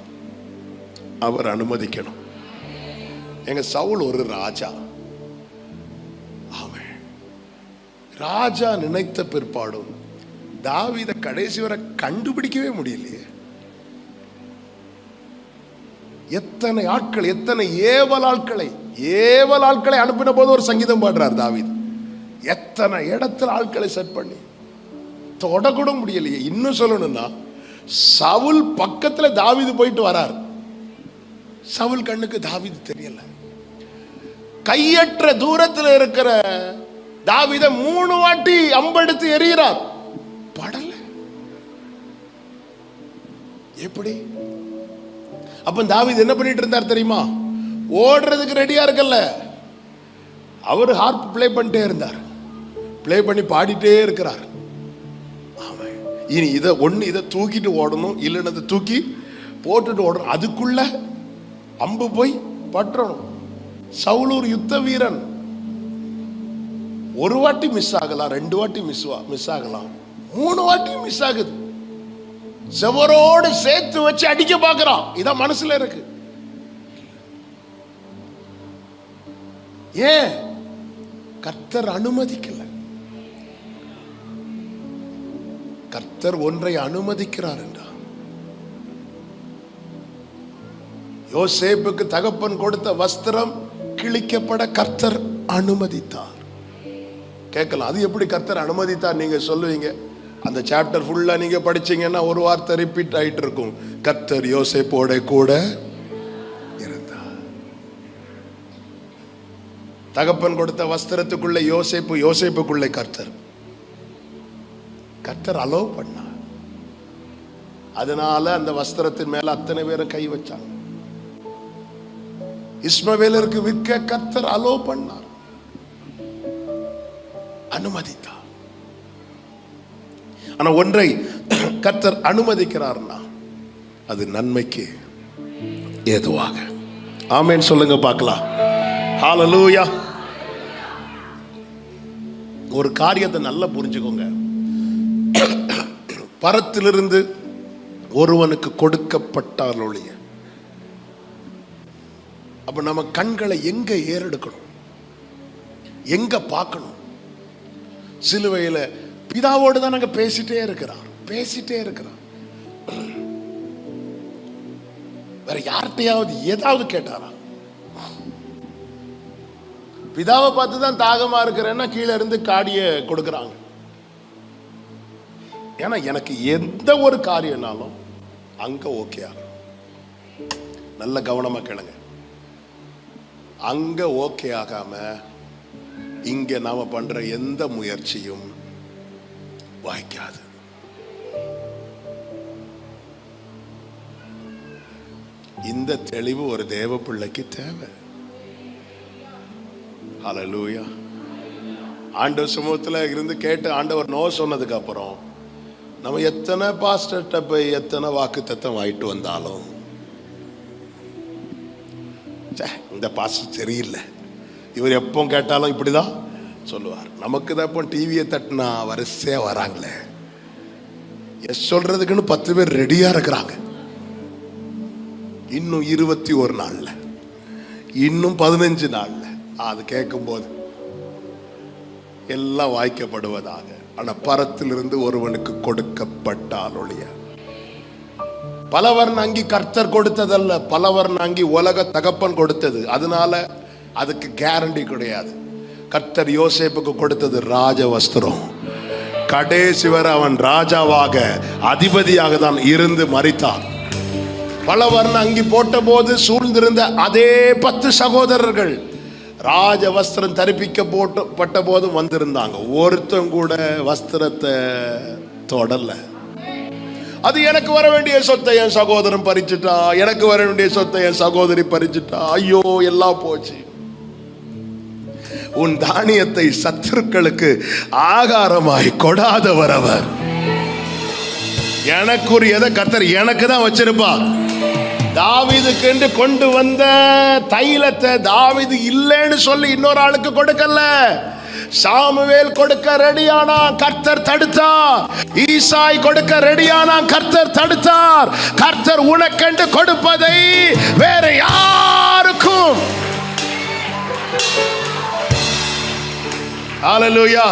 அவர் அனுமதிக்கணும். எங்க சவுல் ஒரு ராஜா, அவன் ராஜா நினைத்த பிற்பாடும் தாவீதை கடைசி வரை கண்டுபிடிக்கவே முடியலையே. எத்தனை ஆட்கள், எத்தனை ஏவல் ஆட்களை அனுப்பின போது ஒரு சங்கீதம் பாடுறார் தாவீது. எத்தனை இடத்துல ஆட்களை செட் பண்ணி தொடக்கூட முடியலையே. இன்னும் சொல்லணும்னா சவுல் பக்கத்துல தாவீது போயிட்டு வரார். சவுல் கண்ணுக்கு தாவீது தெரியல. கையற்ற தூரத்தில் இருக்கிற தாவீத 3 வாட்டி அம்பெடுத்து எறிகிறார், படல. எப்படி? அப்ப தாவீது என்ன பண்ணிட்டு இருந்தார் தெரியுமா? ஓடுறதுக்கு ரெடியா இருக்கல. அவர் ஹார்ப் பிளே பண்ணிட்டே இருந்தார், பிளே பண்ணி பாடிட்டே இருக்கிறார். இனி இதை தூக்கிட்டு ஓடணும், இல்லைன்னு அதை தூக்கி போட்டுட்டு ஓடணும். அதுக்குள்ள அம்பு போய் பற்றணும். சவுலூர் யுத்த வீரன். ஒரு வாட்டி மிஸ் ஆகலாம், 2 வாட்டி மிஸ் ஆகலாம், 3 வாட்டி மிஸ் ஆகுது. செவரோடு சேர்த்து வச்சு அடிக்க பார்க்கிறான். இதான் மனசுல இருக்கு. ஏன்? கர்த்தர் அனுமதிக்கல. கர்த்தர் ஒன்றை அனுமதிக்கிறார் என்றார். யோசேப்புக்கு தகப்பன் கொடுத்த வஸ்திரம் கிழிக்கப்பட கர்த்தர் அனுமதித்தார். கேட்கலாம், அது எப்படி கர்த்தர் அனுமதித்தார் நீங்க சொல்லுவீங்க. அந்த சாப்டர் ஃபுல்லா நீங்க படிச்சீங்கன்னா ஒரு வார்த்தை ரிப்பீட் ஆயிட்டு இருக்கும், கர்த்தர் யோசேப்போட கூட இருந்தார். தகப்பன் கொடுத்த வஸ்திரத்துக்குள்ள யோசேப்புக்குள்ளே கர்த்தர் அலோவ் பண்ணார். அதனால அந்த வஸ்திரத்தின் மேல அத்தனை பேரும் கை வச்சாங்க. இஸ்மவேலருக்கு விற்க கர்த்தர் அலோவ் பண்ணார், அனுமதித்தார். ஆனா ஒன்றை கர்த்தர் அனுமதிக்கிறார்னா அது நன்மைக்கு ஏதுவாக. ஆமென் சொல்லுங்க பார்க்கலாம். ஹல்லேலூயா. ஒரு காரியத்தை நல்லா புரிஞ்சுக்கோங்க. பரத்திலிருந்து ஒருவனுக்கு கொடுக்கப்பட்டால் ஒழிய, அப்ப நம்ம கண்களை எங்க ஏறெடுக்கணும், எங்க பார்க்கணும்? சிலுவையில பிதாவோடு தான் நாங்க பேசிட்டே இருக்கிறார். வேற யார்கிட்டையாவது ஏதாவது கேட்டாரா? பிதாவை பார்த்து தான் தாகமா இருக்கிறேன்னா கீழே இருந்து காடிய கொடுக்கறாங்க. ஏன்னா எனக்கு எந்த ஒரு காரியம்னாலும் அங்க ஓகே ஆகும். நல்ல கவனமா கேளுங்க. அங்க ஓகே ஆகாம இங்க நாம பண்ற எந்த முயற்சியும் வாய்க்காது. இந்த தெளிவு ஒரு தேவ பிள்ளைக்கு தேவை. ஹல்லேலூயா. ஆண்டவர் சமூகத்துல இருந்து கேட்டு ஆண்டவர் நோ சொன்னதுக்கு அப்புறம் நம்ம எத்தனை பாஸ்டர்ட்ட போய் எத்தனை வாக்குத்தத்தம் வாங்கிட்டு வந்தாலும், இந்த பாஸ்டர் சரியில்லை, இவர் எப்போ கேட்டாலும் இப்படிதான் சொல்லுவார். நமக்கு தான் இப்போ டிவியை தட்டினா வரிசையா வராங்களே, எஸ் சொல்றதுக்குன்னு 10 பேர் ரெடியா இருக்கிறாங்க. இன்னும் 21 நாள்ல, இன்னும் 15 நாள்ல அது கேட்கும் போது எல்லாம் வாய்க்கப்படுவதாக. ஆனா பரத்திலிருந்து ஒருவனுக்கு கொடுக்கப்பட்டால் ஒழிய. பலவர்ண அங்கி கர்த்தர் கொடுத்ததல்ல, பலவர்ண அங்கி உலக தகப்பன் கொடுத்தது. அதனால அதுக்கு கேரண்டி கிடையாது. கர்த்தர் யோசேப்புக்கு கொடுத்தது ராஜ வஸ்திரம். கடைசி வரை அவன் ராஜாவாக அதிபதியாக தான் இருந்து மரித்தான். பல வர்ண அங்கி போட்ட போது சூழ்ந்திருந்த அதே 10 சகோதரர்கள் ராஜ வஸ்திரம் தரிப்பிக்கப்பட்ட போதும் வந்திருந்தாங்க. ஒருத்தன் கூட வஸ்திரத்தை தொடல. அது எனக்கு வர வேண்டிய சொத்தை என் சகோதரன் பறிச்சுட்டா, எனக்கு வர வேண்டிய சொத்தை என் சகோதரி பறிச்சுட்டா, ஐயோ எல்லாம் போச்சு. உன் தானியத்தை சத்துருக்களுக்கு ஆகாரமாய் கொடாதவர் அவர். எனக்குரியதை கர்த்தர் எனக்கு தான் வச்சிருப்பார். தாவீதுக்கு என்று கொண்டு வந்த தைலத்தை தாவீது இல்லைன்னு சொல்லி இன்னொரு ஆளுக்கு கொடுக்கல. சாமுவேல் கொடுக்க ரெடியானா கர்த்தர் தடுத்தார். ஈசாய் கொடுக்க ரெடியானா கர்த்தர் தடுத்தார். கர்த்தர் உனக்கென்று கொடுப்பதை வேற யாருக்கும். ஹல்லேலூயா.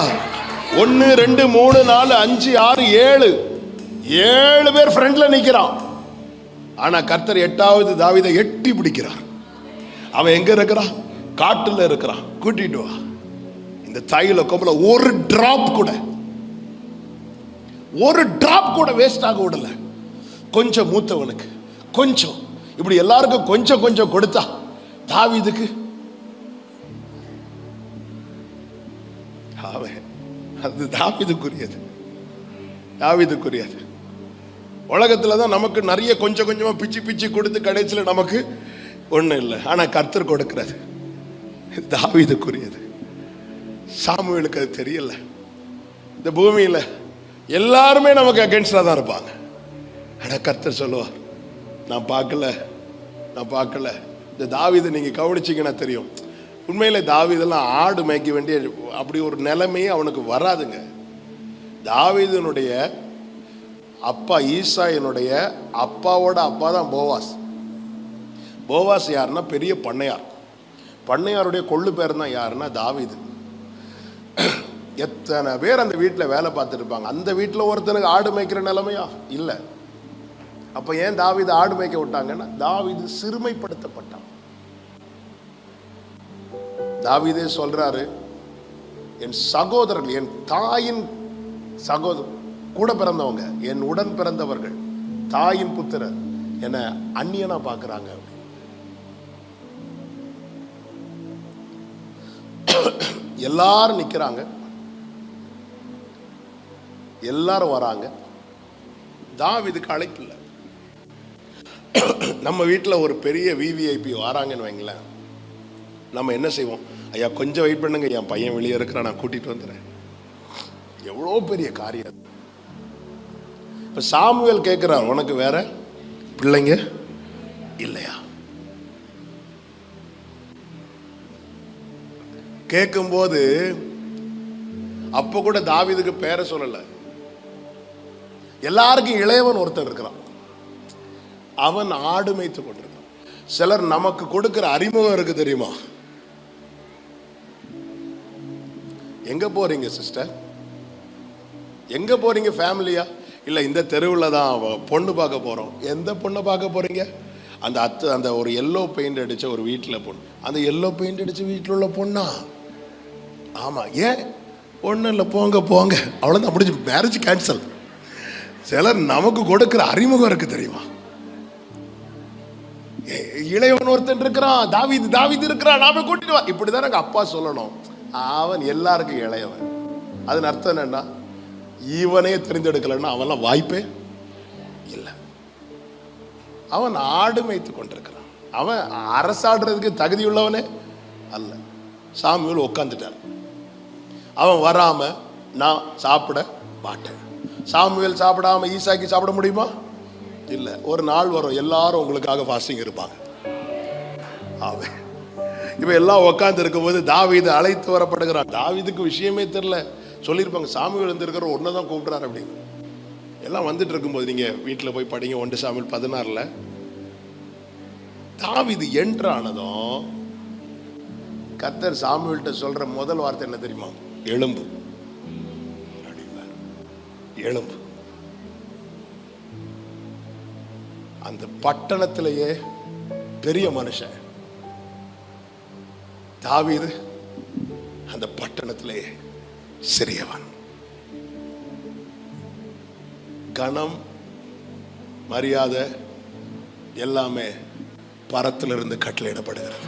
1 2 3 4 5 6 7 பேர் ஃப்ரண்ட்ல நிக்கிறான். ஆனா கர்த்தர் 8வது தாவீதை எட்டி பிடிக்கிறார். அவன் எங்க இருக்கிறான்? காட்டுல இருக்கிறான். கூட்டிட்டு வா. இந்த தைல கொம்புல ஒரு டிராப் கூட வேஸ்ட் ஆக விடல. கொஞ்சம் மூத்தவனுக்கு கொஞ்சம், இப்படி எல்லாருக்கும் கொஞ்சம் கொஞ்சம் கொடுத்தா தாவீதுக்கு அது தாவீதுக்குரியது. உலகத்துல தான் நமக்கு நிறைய கொஞ்சம் கொஞ்சமா பிச்சு பிச்சு கொடுத்து கடைசியில நமக்கு ஒண்ணும் இல்லை. ஆனா கர்த்தர் கொடுக்கிறது தாவீதுக்குரியது. சாமுவேலுக்கு அது தெரியல. இந்த பூமியில எல்லாருமே நமக்கு அகென்ஸ்டா தான் இருப்பாங்க. ஆனா கர்த்தர் சொல்லுவார், நான் பார்க்கல. இந்த தாவீதை நீங்க கவனிச்சீங்கன்னா தெரியும். உண்மையில தாவீதெல்லாம் ஆடு மேய்க்க வேண்டிய அப்படி ஒரு நிலைமையே அவனுக்கு வராதுங்க. தாவீதனுடைய அப்பா ஈசாயினுடைய அப்பாவோட அப்பா தான் போவாஸ். போவாஸ் யாருன்னா பெரிய பண்ணையாருடைய கொள்ளு பேர் தான் யாருன்னா தாவீது. எத்தனை பேர் அந்த வீட்டில் வேலை பார்த்துட்டு இருப்பாங்க. அந்த வீட்டில் ஒருத்தனுக்கு ஆடு மேய்க்கிற நிலைமையா இல்லை. அப்ப ஏன் தாவீது ஆடு மேய்க்க விட்டாங்கன்னா தாவீது சிறுமைப்படுத்தப்பட்டான். தாவீதே சொல்றாரு, என் சகோதரர்கள், என் தாயின் கூட பிறந்தவங்க, என் உடன் பிறந்தவர்கள், தாயின் புத்திரர் என்ன அந்நியனா பாக்குறாங்க. எல்லாரும் நிக்கிறாங்க, எல்லாரும் வராங்க. தாவீதுக்கு அழைப்பு இல்லை. நம்ம வீட்டில் ஒரு பெரிய விவிஐபி வராங்கன்னு வைங்களேன், நம்ம என்ன செய்வோம்? ஐயா கொஞ்சம் வெயிட் பண்ணுங்க, என் பையன் வெளியே இருக்கிறான், நான் கூட்டிட்டு வந்துடுறேன். எவ்வளோ பெரிய காரியம். இப்ப சாமுவேல் கேட்கிறார், உனக்கு வேற பிள்ளைங்க இல்லையா? கேட்கும்போது அப்ப கூட தாவீதுக்கு பேரை சொல்லல. எல்லாருக்கும் இளையவன் ஒருத்தர் இருக்கிறான், அவன் ஆடு மேய்த்து கொண்டிருக்கான். சிலர் நமக்கு கொடுக்கிற அறிமுகம் இருக்கு தெரியுமா? எங்க போறீங்க சிஸ்டர், எங்க போறீங்க ஃபேமிலியா? இல்ல இந்த தெருவில் தான் பொண்ணு பார்க்க போறோம். எந்த பொண்ணை பார்க்க போறீங்க? அந்த ஒரு எல்லோ பெயிண்ட் அடிச்ச ஒரு வீட்டில் பொண்ணு. அந்த எல்லோ பெயிண்ட் அடிச்ச வீட்டில் உள்ள பொண்ணா? ஆமா. ஏன்? ஒன்றும் இல்லை, போங்க போங்க, அவ்வளோதான், முடிஞ்சு, மேரேஜ் கேன்சல். சிலர் நமக்கு கொடுக்கிற அறிமுகம் இருக்கு தெரியுமா? இளையவன் ஒருத்தன் இருக்கிறான், தாவீது இருக்கிறான், நாம கூட்டிட்டு வா. இப்படிதான் எங்க அப்பா சொல்லணும். அவன் எல்லாருக்கும் இளையவன். அதன் அர்த்தம் என்னன்னா, இவனே தெரிந்தெடுக்கலன்னா அவன்லாம் வாய்ப்பே இல்லை. அவன் ஆடு மேய்த்து கொண்டிருக்கிறான். அவன் அரசாடுறதுக்கு தகுதியுள்ளவனே அல்ல. சாமுவேல் உட்காந்துட்டார். அவன் வராம நான் சாப்பிட மாட்டேன். சாமுவேல் சாப்பிடாம ஈசாய்க்கு சாப்பிட முடியுமா? இல்லை. ஒரு நாள் வரும், எல்லாரும் உங்களுக்காக ஃபாஸ்டிங் இருப்பாங்க. அவன் இப்ப எல்லாம் உட்கார்ந்து இருக்கும்போது தாவீது அழைத்து வரப்படுகிறான். தாவீதுக்கு விஷயமே தெரியல. சொல்லியிருப்பாங்க, சாமுவேல் இருந்திருக்கிற ஒன்னதான் கூப்பிடுறாரு அப்படின்னு. எல்லாம் வந்துட்டு இருக்கும்போது நீங்க வீட்டில் போய் படிங்க, 1 சாமுவேல் 16 தாவீது என்ட்ரு ஆனதும் கர்த்தர் சாமுவேல்கிட்ட சொல்ற முதல் வார்த்தை என்ன தெரியுமா? எழும்பு. எழும்பு. அந்த பட்டணத்திலேயே பெரிய மனுஷன் தாவீது, அந்த பட்டணத்திலேயே சிறியவன். கனம், மரியாதை எல்லாமே பரத்திலிருந்து கட்டளையிடப்படுகிறது.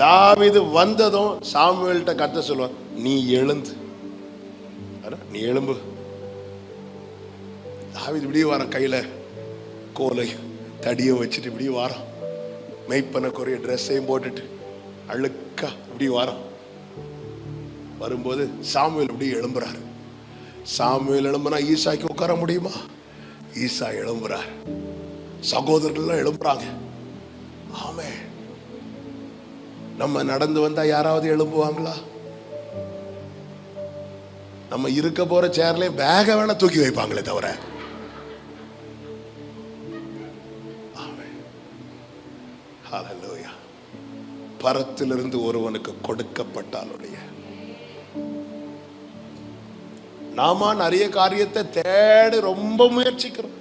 தாவீது வந்ததும் சாமுவேல்கிட்ட கர்த்தர் சொல்லுவார், நீ எழுந்து, நீ எழும்பு. தாவீது இப்படி வாரம், கையில கோலை தடியும் வச்சுட்டு இப்படி வாரம், மெய்ப்பன குறைய ட்ரெஸ்ஸையும் போட்டுட்டு அழுக்கா இப்படி வாரம். வரும்போது சாமுவேல் இப்படி எழும்புறாரு. சாமுவேல் எழும்புனா ஈசாய்க்கு உட்கார முடியுமா? ஈசா எழும்புறார், சகோதரர்கள் எழும்புறாங்க. ஆமே, நம்ம நடந்து வந்தா யாராவது எழும்புவாங்களா? நம்ம இருக்க போற சேர்ல பேக வேணா தூக்கி வைப்பாங்களே தவிர. ஹல்லேலூயா. பரத்திலிருந்து ஒருவனுக்கு கொடுக்கப்பட்டாலுடைய நாம நிறைய காரியத்தை தேடி ரொம்ப முயற்சிக்கிறோம்.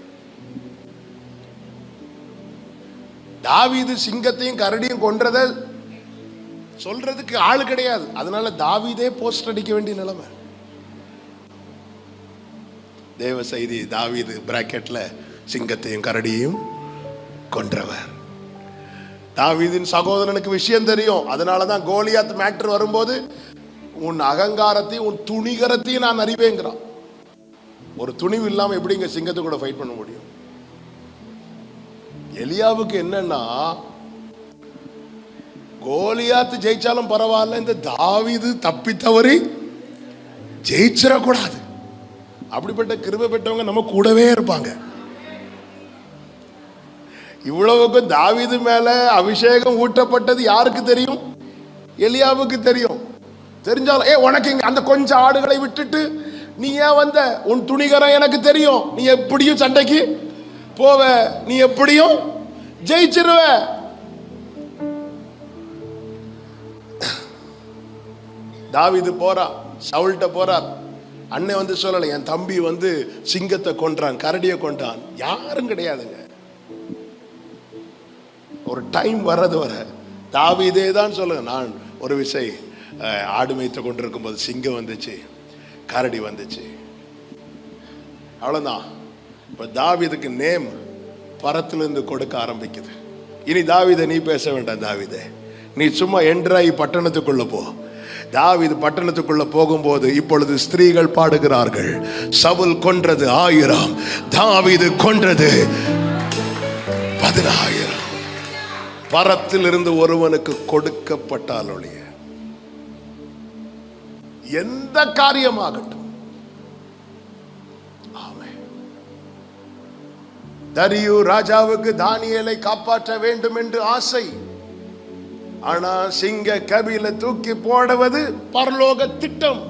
தாவீது சிங்கத்தையும் கரடியும் கொன்றத சொல்றதுக்கு ஆளு கிடையாது. அதனால தாவீதே போஸ்ட் அடிக்க வேண்டிய நிலைமை. தேவ செய்தி, தாவீது பிராக்கெட்ல சிங்கத்தையும் கரடியையும் கொன்றவர். தாவீதின் சகோதரனுக்கு விஷயம் தெரியும். அதனாலதான் கோலியாத் மேட்டர் வரும்போது, உன் அகங்காரத்தையும் உன் துணிகரத்தையும் நான் அறிவேங்கிறான். ஒரு துணிவு இல்லாம எப்படிங்க சிங்கத்தை கூட ஃபைட் பண்ண முடியும்? எலியாவுக்கு என்னன்னா, கோலியாத்து ஜெயிச்சாலும் பரவாயில்ல, இந்த தாவீது தப்பி தவறி ஜெயிச்சிடக்கூடாது. அப்படிப்பட்ட கிருபை பெற்றவங்க நம்ம கூடவே இருப்பாங்க. இவ்வளவுக்கு தாவீது மேல அபிஷேகம் ஊட்டப்பட்டது யாருக்கு தெரியும்? எலியாவுக்கு தெரியும். தெரிஞ்சாலும் உனக்கு இங்க அந்த கொஞ்சம் ஆடுகளை விட்டுட்டு நீ ஏன் வந்த? உன் துணிகரம் எனக்கு தெரியும், நீ எப்படியும் சண்டைக்கு போவ, நீ எப்படியும் ஜெயிச்சிருவ. தாவீது போறா, சவுல்ட்ட போறார். அண்ணன் வந்து சொல்லல, என் தம்பி வந்து சிங்கத்தை கொன்றான், கரடியை கொன்றான். யாரும் கிடையாதுங்க. ஒரு டைம் வர்றது வர தாவீதே தான் சொல்லுங்க. நான் ஒரு விஷயம் ஆடு மேய்த்து கொண்டிருக்கும் போது சிங்கம் வந்துச்சு, கரடி வந்துச்சு, அவ்வளவுதான். இப்ப தாவீதுக்கு நேம் பரத்திலிருந்து கொடுக்க ஆரம்பிக்குது. இனி தாவீதை நீ பேச வேண்டாம். தாவீதே, நீ சும்மா என்ட்ராயி பட்டணத்துக்குள்ள போ. தாவீது பட்டணத்துக்குள்ள போகும்போது இப்பொழுது ஸ்திரீகள் பாடுகிறார்கள், சவுல் கொன்றது 1000, தாவீது கொன்றது 10000. பரத்திலிருந்து ஒருவனுக்கு கொடுக்கப்பட்டாலொழிய எந்த காரியமாகட்டும். தரியு ராஜாவுக்கு தானியேலை காப்பாற்ற வேண்டும் என்று ஆசை. ஆனா சிங்க கபில தூக்கி போடுவது பரலோக திட்டம்.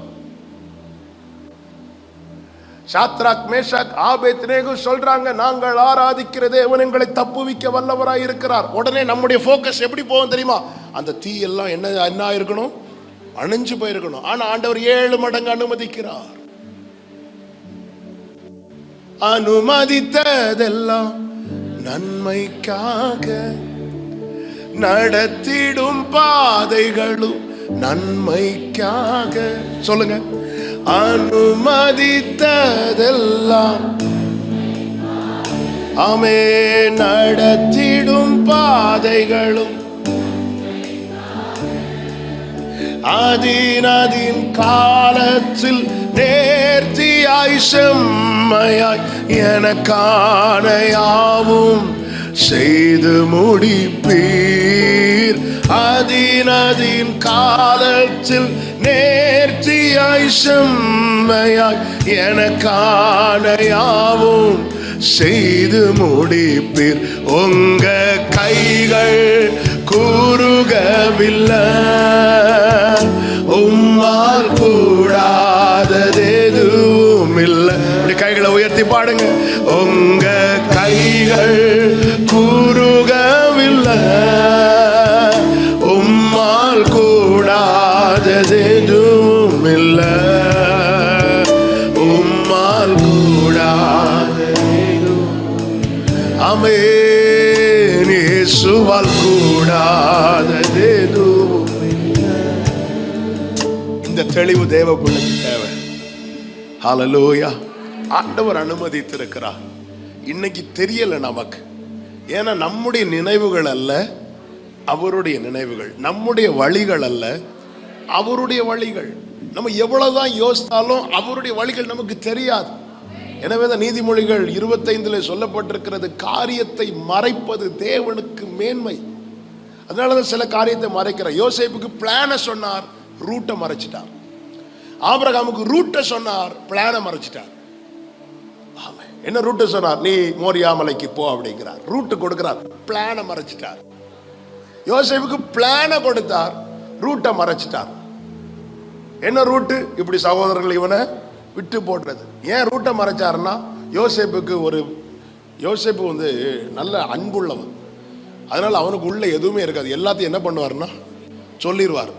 சாத்ராக், மேஷாக், ஆபேத்நேகோ சொல்றாங்க, நாங்கள் ஆராதிக்கிற தேவன் எங்களை தப்புவிக்க வல்லவராய் இருக்கிறார். உடனே நம்முடைய போக்கஸ் எப்படி போகும் தெரியுமா? அந்த தீ எல்லாம் என்ன இருக்கணும்? அணைஞ்சு போயிருக்கணும். ஆனா ஆண்டவர் 7 மடங்கு அனுமதிக்கிறார். அனுமதித்ததெல்லாம் நன்மைக்காக, நடத்திடும் பாதைகளும் நன்மைக்காக. சொல்லுங்க, அனுமதித்ததெல்லாம் ஆமே, நடத்திடும் பாதைகளும் அதின் காலத்தில் நேர்த்தியாய் செம்மையாய் எனக்கான யாவும் செய்து முடிப்பீர். அதின் காலத்தில் நேர்த்தியாய் செம்மையாய் எனக்கான யாவும் செய்து முடிப்பீர். உங்க கைகள் கூறுகவில்லை, உம்மால் கூடாததெதுவும் இல்லை. இப்படி கைகளை உயர்த்தி பாடுங்க. உங்க கைகள் கூறுகவில்லை, உம்மால் கூடாததெதுவும் இல்லை, உம்மால் கூடாததெதுவும். ஆமென். இயேசுவால் கூடாததெதுவும். இந்த தெளிவு தேவ பிள்ளைக்கு தேவை. ஹல்லேலூயா. ஆண்டவர் அனுமதித்திருக்கிறார். இன்னைக்கு தெரியல நமக்கு. ஏன்னா நம்முடைய நினைவுகள் அல்ல அவருடைய நினைவுகள், நம்முடைய வழிகள் அல்ல அவருடைய வழிகள். நம்ம எவ்வளவுதான் யோசித்தாலும் அவருடைய வழிகள் நமக்கு தெரியாது. எனவே தான் நீதிமொழிகள் 25 சொல்லப்பட்டிருக்கிறது, காரியத்தை மறைப்பது தேவனுக்கு மேன்மை. அதனாலதான் சில காரியத்தை மறைக்கிறார். யோசேப்புக்கு பிளான சொன்னார், ரூட்டை மறைச்சிட்டார். ஆபிரகாமுக்கு ரூட்டை சொன்னார், பிளான மறைச்சிட்டார். என்ன ரூட்டை சொன்னார்? நீ மோரியா மலைக்கு போ அப்படிங்கிறார். ரூட்டு கொடுக்கிறார், பிளான மறைச்சிட்டார். யோசேப்புக்கு பிளான கொடுத்தார், ரூட்டை மறைச்சிட்டார். என்ன ரூட்டு? இப்படி சகோதரர்கள் இவனை விட்டு போடுறது. ஏன் ரூட்டை மறைச்சாருன்னா, யோசேப்பு வந்து நல்ல அன்புள்ளவன். அதனால அவனுக்கு உள்ள எதுவுமே இருக்காது. எல்லாத்தையும் என்ன பண்ணுவார்னா சொல்லிடுவார்.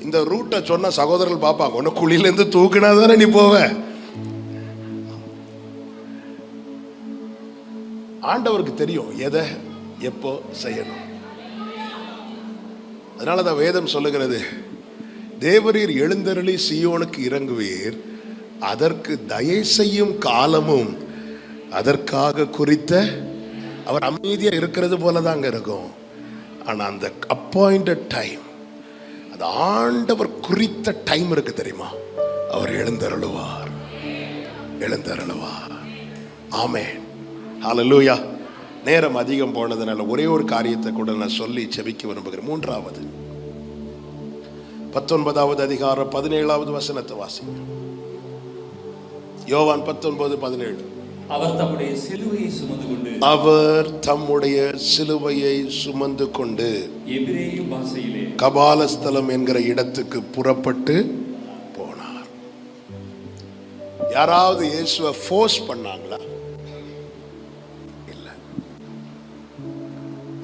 இந்த ரூட்டை சொன்ன சகோதரர்கள் பார்ப்பாங்க, உன்னை குழியிலேருந்து தூக்குனா தானே நீ போவ. ஆண்டவருக்கு தெரியும் எதை எப்போ செய்யணும். அதனாலதான் வேதம் சொல்லுகிறது, தேவரீர் எழுந்தருளி சீயோனுக்கு இறங்குவீர், அதற்கு தயை செய்யும் காலமும் அதற்காக குறித்த. அவர் அமைதியா இருக்கிறது போலதாங்க இருக்கும். ஆனா அந்த அப்பாயிண்டட் டைம், அந்த ஆண்டவர் குறித்த டைம் இருக்கு தெரியுமா, அவர் எழுந்தருளுவார். ஆமென். ஹல்லேலூயா. நேரம் அதிகம் போனதுனால ஒரே ஒரு காரியத்தை கூட நான் சொல்லி செபிக்க விரும்புகிறேன். 3வது 19வது அதிகாரம் 17வது வசனத்தை வாசிங்க. யோவான் 19:17. அவர் தம்முடைய சிலுவையை சுமந்து கொண்டு எபிரேய பாஷையிலே கபாலஸ்தலம் என்கிற இடத்துக்கு புறப்பட்டு போனார். யாராவது இயேசுவை ஃபோர்ஸ் பண்ணாங்களா? இல்ல.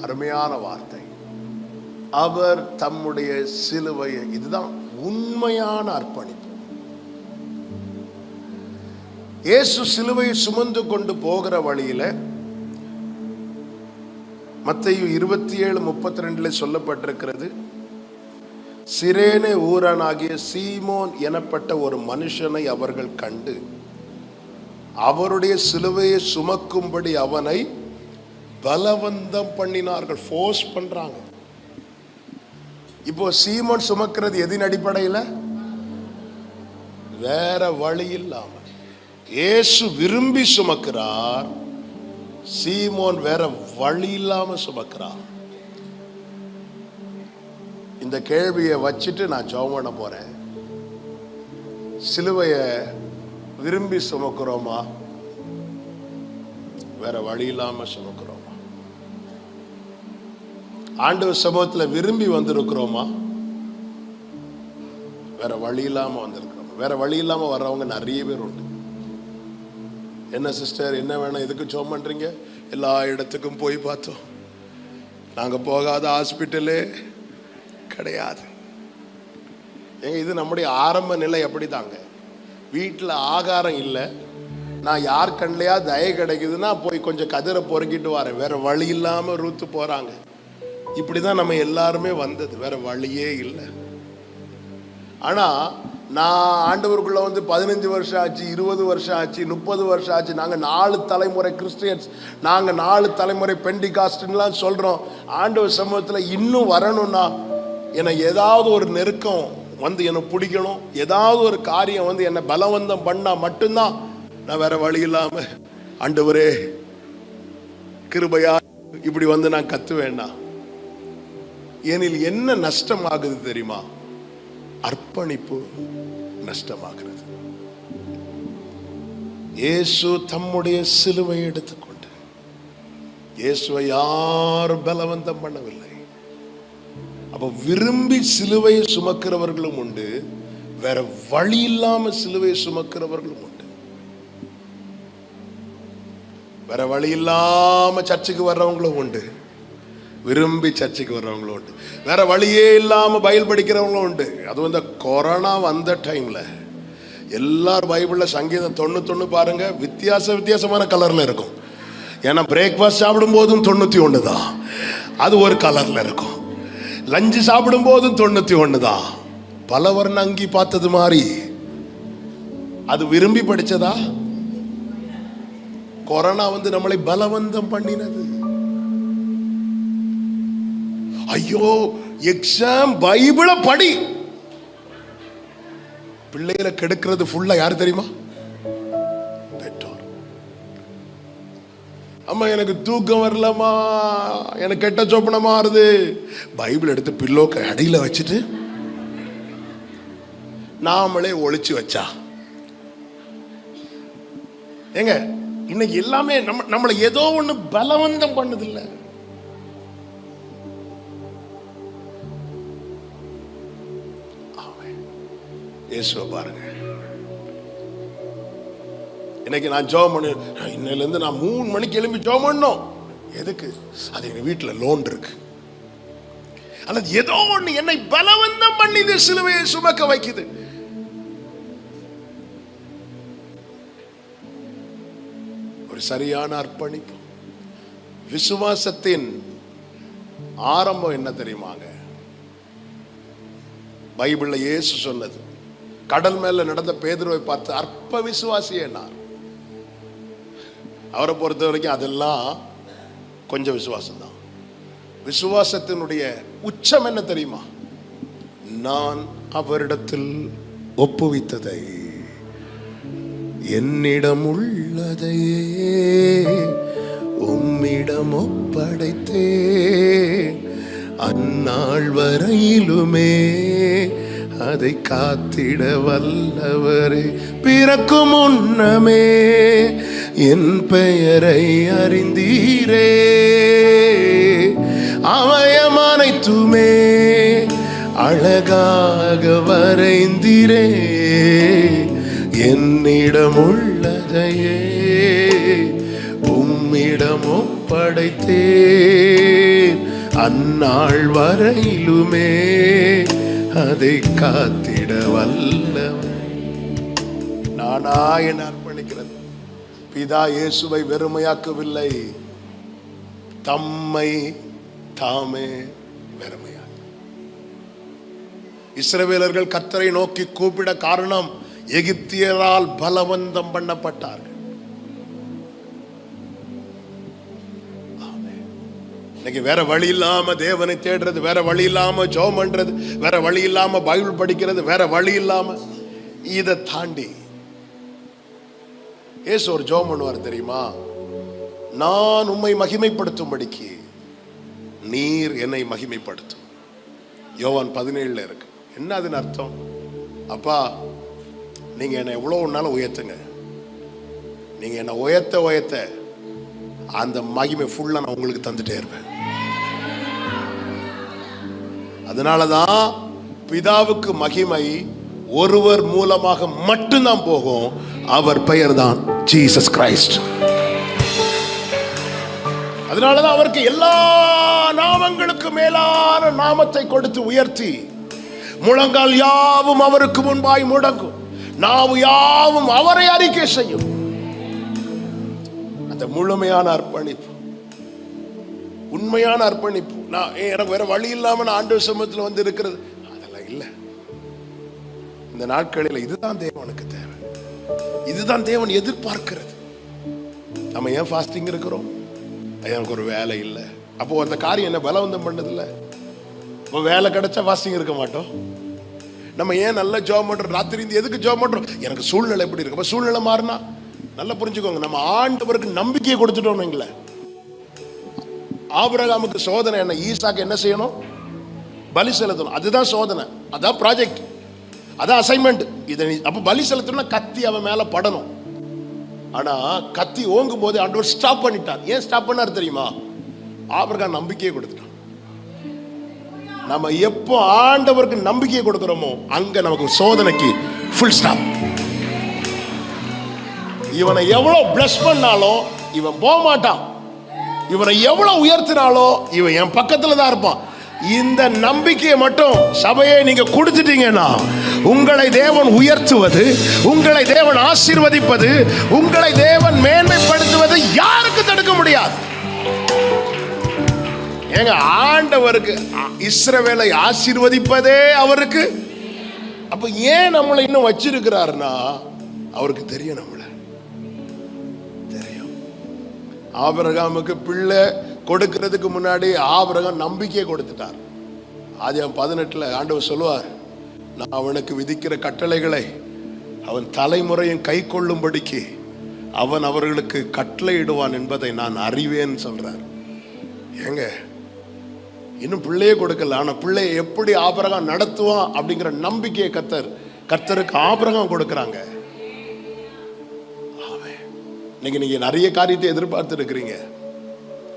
அருமையான வார்த்தை. அவர் தம்முடைய சிலுவையை, இதுதான் உண்மையான அர்ப்பணிப்பு. இயேசு சிலுவையை சுமந்து கொண்டு போகிற வழியில மத்தேயு 27:32 சொல்லப்பட்டிருக்கிறது, சிரேனே ஊரானாகிய சீமோன் எனப்பட்ட ஒரு மனுஷனை அவர்கள் கண்டு அவருடைய சிலுவையை சுமக்கும்படி அவனை பலவந்தம் பண்ணினார்கள். ஃபோர்ஸ் பண்றாங்க. இப்போ சீமோன் சுமக்கிறது எதின் அடிப்படையில்? வேற வழி இல்லாம இயேசு விரும்பி சுமக்கிறார், சீமோன் வேற வழி இல்லாம சுமக்கிறார். இந்த கேள்வியை வச்சுட்டு நான் ஜெபம் பண்ண போறேன். சிலுவையை விரும்பி சுமக்கிறோமா, வேற வழி இல்லாம சுமக்கிறோமா? ஆண்டவர் சமூகத்தில் விரும்பி வந்திருக்கிறோமா, வேற வழி இல்லாம வந்திருக்கிறோம்? வேற வழி இல்லாம வர்றவங்க நிறைய பேர் உண்டு. என்ன சிஸ்டர், என்ன வேணும், எதுக்கு ஜெபம் பண்றீங்க? எல்லா இடத்துக்கும் போய் பார்த்தோம், நாங்க போகாத ஹாஸ்பிட்டலே கிடையாது. ஏங்க, இது நம்முடைய ஆரம்ப நிலை. அப்படிதாங்க. வீட்டில் ஆகாரம் இல்லை, நான் யார் கண்லையா தயை கிடைக்குதுன்னா போய் கொஞ்சம் கதிரை பொறுக்கிட்டு வரேன். வேற வழி இல்லாம ரூத்து போறாங்க. இப்படிதான் நம்ம எல்லாருமே வந்தது, வேற வழியே இல்லை. ஆனா நான் ஆண்டவருக்குள்ள வந்து 15 வருஷம் ஆச்சு, 20 வருஷம் ஆச்சு, 30 வருஷம் ஆச்சு. நாங்க 4 தலைமுறை கிறிஸ்டியன்ஸ், நாங்க 4 தலைமுறை பெண்டிகாஸ்ட்லாம் சொல்றோம். ஆண்டவர் சமூகத்துல இன்னும் வரணும்னா எனக்கு ஏதாவது ஒரு நெருக்கம் வந்து என்னை பிடிக்கணும், ஏதாவது ஒரு காரியம் வந்து என்னை பலவந்தம் பண்ணா மட்டும்தான் நான் வேற வழி இல்லாம ஆண்டவரே கிருபையா இப்படி வந்து நான் கத்துவேன்னா. ஏனில் என்ன நஷ்டம் ஆகுது தெரியுமா? அர்ப்பணிப்பு நஷ்டமாகிறது. இயேசு தம்முடைய சிலுவை எடுத்துக்கொண்டு, இயேசுவை யாரும் பலவந்தம் பண்ணவில்லை. அப்ப விரும்பி சிலுவையை சுமக்கிறவர்களும் உண்டு, வேற வழி இல்லாம சிலுவையை சுமக்கிறவர்களும் உண்டு. வேற வழி இல்லாம சர்ச்சுக்கு வர்றவங்களும் உண்டு, விரும்பி சர்ச்சுக்கு வர்றவங்களும் உண்டு. வேற வழியே இல்லாம பைபிள் படிக்கிறவங்களும் உண்டு. அது இந்த கொரோனா வந்த டைம்ல எல்லாரும் பைபிள்ல சங்கீதம் 91 பாருங்க, வித்தியாசமான கலர்ல இருக்கும். ஏன்னா பிரேக்ஃபாஸ்ட் சாப்பிடும் போதும் 91 தான், அது ஒரு கலர்ல இருக்கும். லஞ்சு சாப்பிடும் போதும் 91 தான். பல வர்ண அங்கி பார்த்தது மாதிரி அது விரும்பி படிச்சதா? கொரோனா வந்து நம்மளை பலவந்தம் பண்ணினது. ஐயோ எக்ஸாம் பைபிளை படி. பிள்ளைகளை கெடுக்கிறது ஃபுல்லா யாரு தெரியுமா? பெற்றோர். அம்மா எனக்கு தூக்கம் வரலமா, எனக்கு கெட்ட சொப்பனமா வருது, பைபிள் எடுத்து பில்லோக்கு அடியில வச்சுட்டு நாமளே ஒளிச்சு வச்சா. ஏங்க இன்னைக்கு எல்லாமே நம்மளை ஏதோ ஒண்ணு பலவந்தம் பண்ணுதில்லை. இயேசுவை பாருங்க. இன்னைக்கு நான் ஜெபம் பண்ண, இன்னையில இருந்து நான் 3 மணிக்கு எழும்பி ஜெபம் பண்ணணும். எதுக்கு? அது எங்க வீட்டுல லோன் இருக்கு. அல்லது ஏதோ ஒண்ணு என்னை பலவந்தம் பண்ணி இந்த சிலுவையை சுமக்க வைக்குது. ஒரு சரியான அர்ப்பணிப்பு. விசுவாசத்தின் ஆரம்பம் என்ன தெரியுமாங்க? பைபிள்ல இயேசு சொன்னது, கடல் மேல நடந்த பேதுருவை பார்த்து அற்ப விசுவாசியே என்னார். அவரை பொறுத்த வரைக்கும் அதெல்லாம் கொஞ்சம் விசுவாசம் தான். விசுவாசத்தினுடைய உச்சம் என்ன தெரியுமா? நான் அவரிடத்தில் ஒப்புவித்ததை, என்னிடம் உள்ளதையே உம்மிடம் ஒப்படைத்தே, அந்நாள் வரையிலுமே அதை காத்திட வல்லவரே. பிறக்கும் முன்னமே என் பெயரை அறிந்தீரே, அவயம் அனைத்துமே அழகாக வரைந்தீரே, என்னிடம் உள்ளதையே உம்மிடம் ஒப்படைத்தேன், அந்நாள் வரையிலுமே அதை காத்திட வல்லவர். நானா என அர்ப்பணிக்கிறது. பிதா இயேசுவை வெறுமையாக்கவில்லை, தம்மை தாமே வெறுமையாக்க. இஸ்ரவேலர்கள் கர்த்தரை நோக்கி கூப்பிட காரணம், எகிப்தியரால் பலவந்தம் பண்ணப்பட்டார்கள். இன்னைக்கு வேற வழி இல்லாம தேவனை தேடுறது, வேற வழி இல்லாம ஜெபம் பண்றது, வேற வழி இல்லாம பைபிள் படிக்கிறது, வேற வழி இல்லாம இதை தாண்டி இயேசு ஒரு ஜெபம் பண்ணுவார் தெரியுமா? நான் உம்மை மகிமைப்படுத்தும்படிக்கு நீர் என்னை மகிமைப்படுத்தும். யோவான் 17 இருக்கு. என்ன அதுன்னு அர்த்தம்? அப்பா நீங்க என்னை எவ்வளவு நாளும் உயர்த்துங்க, நீங்க என்னை உயர்த்த உயர்த்த அந்த மகிமை ஃபுல்லா நான் உங்களுக்கு தந்துட்டே இருப்பேன். அதனாலதான் பிதாவுக்கு மகிமை ஒருவர் மூலமாக மட்டும்தான் போகும். அவர் பெயர் தான் ஜீசஸ் கிரைஸ்ட். அதனாலதான் அவருக்கு எல்லா நாமங்களுக்கு மேலான நாமத்தை கொடுத்து உயர்த்தி, முழங்கால் யாவும் அவருக்கு முன்பாய் முடங்கும், நாவு யாவும் அவரை அறிக்கை செய்யும். அந்த முழுமையான அர்ப்பணிப்பு, உண்மையான அர்ப்பணிப்பு. நான் எனக்கு வேற வழி இல்லாம நான் ஆண்டவர் சமூகத்தில் வந்து இருக்கிறது அதெல்லாம் இல்லை. இந்த நாட்களில் இதுதான் தேவனுக்கு தேவை, இதுதான் தேவன் எதிர்பார்க்கிறது. நம்ம ஏன் ஃபாஸ்டிங் இருக்கிறோம்? எனக்கு ஒரு வேலை இல்லை. அப்போ அந்த காரியம் என்ன பலவந்தம் பண்ணது இல்லை. இப்போ வேலை கிடைச்சா ஃபாஸ்டிங் இருக்க மாட்டோம். நம்ம ஏன் நல்லா ஜாப் பண்றோம்? ராத்திரி எதுக்கு ஜாப் பண்றோம்? எனக்கு சூழ்நிலை எப்படி இருக்கு. அப்போ சூழ்நிலை மாறினா நல்லா புரிஞ்சுக்கோங்க, நம்ம ஆண்டவருக்கு நம்பிக்கையை கொடுத்துட்டோம். நீங்கள ஆபிரகாமுக்கு சோதனை என்ன? ஈசாக்கு என்ன செய்யணும்? பலி செலுத்தணும். அதுதான் சோதனை, அதான் ப்ராஜெக்ட், அதான் அசைன்மெண்ட். இதை அப்ப பலி செலுத்தணும்னா கத்தி அவன் மேல படணும். ஆனா கத்தி ஓங்கும் போது ஆண்டவர் ஸ்டாப் பண்ணிட்டார். ஏன் ஸ்டாப் பண்ணார் தெரியுமா? ஆபிரகாம் நம்பிக்கையை கொடுத்துட்டான். நம்ம எப்போ ஆண்டவருக்கு நம்பிக்கையை கொடுக்கிறோமோ அங்க நமக்கு சோதனைக்கு ஃபுல் ஸ்டாப். இவனை எவ்வளவு பிளஸ் பண்ணாலும் இவன் போக மாட்டான். இவனை எவ்வளவு உயர்த்தினாலும் இவன் என் பக்கத்துல தான் இருப்பான். இந்த நம்பிக்கையை மட்டும் சபையை நீங்க கொடுத்துட்டீங்கன்னா உங்களை தேவன் உயர்த்துவது, உங்களை தேவன் ஆசீர்வதிப்பது, உங்களை தேவன் மேன்மைப்படுத்துவது யாருக்கு தடுக்க முடியாது. ஏங்க ஆண்டவருக்கு இஸ்ரவேலை ஆசீர்வதிப்பதே அவருக்கு. அப்ப ஏன் நம்மளை இன்னும் வச்சிருக்கிறாருன்னா அவருக்கு தெரியும், நம்மள தெரியும். ஆபிரகாமுக்கு பிள்ளை கொடுக்கிறதுக்கு முன்னாடி ஆபிரகாம் நம்பிக்கையை கொடுத்துட்டார். ஆதியாகமம் 18 ஆண்டவர் சொல்லுவார், நான் அவனுக்கு விதிக்கிற கட்டளைகளை அவன் தலைமுறையும் கை கொள்ளும்படிக்கு அவன் அவர்களுக்கு கட்டளையிடுவான் என்பதை நான் அறிவேன் சொல்றார். ஏங்க, இன்னும் பிள்ளையே கொடுக்கல, ஆனா பிள்ளையை எப்படி ஆபிரகாம் நடத்துவான் அப்படிங்கிற நம்பிக்கையை கர்த்தருக்கு ஆபிரகாம் கொடுக்கறாங்க. இன்னைக்கு நீங்க நிறைய காரியத்தை எதிர்பார்த்து இருக்கிறீங்க,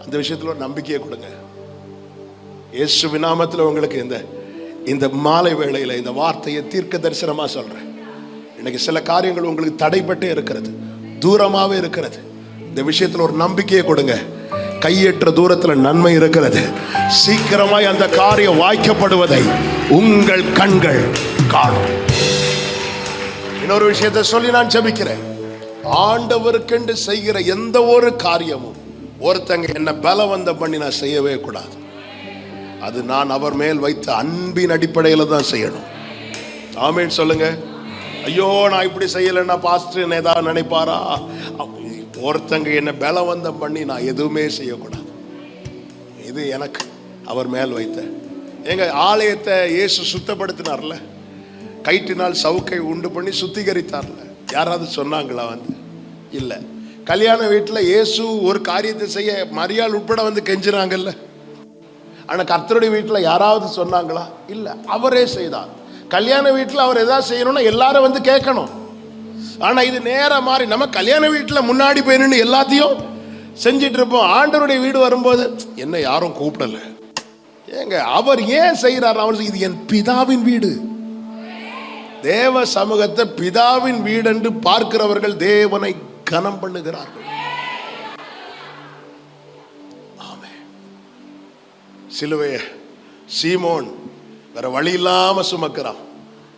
அந்த விஷயத்துல ஒரு நம்பிக்கையை கொடுங்க. இயேசுவின் நாமத்தில் உங்களுக்கு இந்த மாலை வேளையில இந்த வார்த்தையை தீர்க்க தரிசனமா சொல்றேன். இன்னைக்கு சில காரியங்கள் உங்களுக்கு தடைப்பட்டே இருக்கிறது, தூரமாவே இருக்கிறது. இந்த விஷயத்துல ஒரு நம்பிக்கையை கொடுங்க. கையேற்ற தூரத்துல நன்மை இருக்கிறது. சீக்கிரமாய் அந்த காரியம் வாய்க்கப்படுவதை உங்கள் கண்கள் காணும். இன்னொரு விஷயத்தை சொல்லி நான் ஜெபிக்கிறேன். ஆண்டவருக்கென்று செய்கிற எந்த ஒரு காரியமும் ஒருத்தங்க என்ன பலவந்தம் பண்ணி நான் செய்யவே கூடாது. அது நான் அவர் மேல் வைத்த அன்பின் அடிப்படையில் தான் செய்யணும். ஆமென் சொல்லுங்க. ஐயோ, நான் இப்படி செய்யலைன்னா பாஸ்டர் ஏதாவது நினைப்பாரா? ஒருத்தங்க என்ன பலவந்தம் பண்ணி நான் எதுவுமே செய்யக்கூடாது. இது எனக்கு அவர் மேல் வைத்த. எங்க ஆலயத்தை இயேசு சுத்தப்படுத்தினார்ல, கயிற்றினால் சவுக்கை உண்டு பண்ணி சுத்திகரித்தார்ல. யாராவது சொன்னாங்களா? இல்ல. கல்யாண வீட்டில் இயேசு ஒரு காரியத்தை செய்ய மரியாள் உட்பட கெஞ்சினாங்கல்ல. ஆனா கர்த்தருடைய வீட்டில் யாராவது சொன்னாங்களா? இல்ல. அவரே செய்தார். கல்யாண வீட்டில் அவர் ஏதாவது செய்யணும்னா எல்லாரும் கேட்கணும். ஆனா இது நேரா மாறி நம்ம கல்யாண வீட்டில் முன்னாடி போய் நின்று எல்லாத்தையும் செஞ்சிட்டு இருப்போம். ஆண்டவருடைய வீடு வரும்போது என்ன யாரும் கூப்பிடல. ஏங்க, அவர் ஏன் செய்யறார்? அவர் இது என் பிதாவின் வீடு. தேவ சமூகத்தை பிதாவின் வீடு என்று பார்க்கிறவர்கள் தேவனை கனம் பண்ணுகிறார்கள். சிலுவைய சீமோன் வேற வழி இல்லாம சுமக்கிறான்.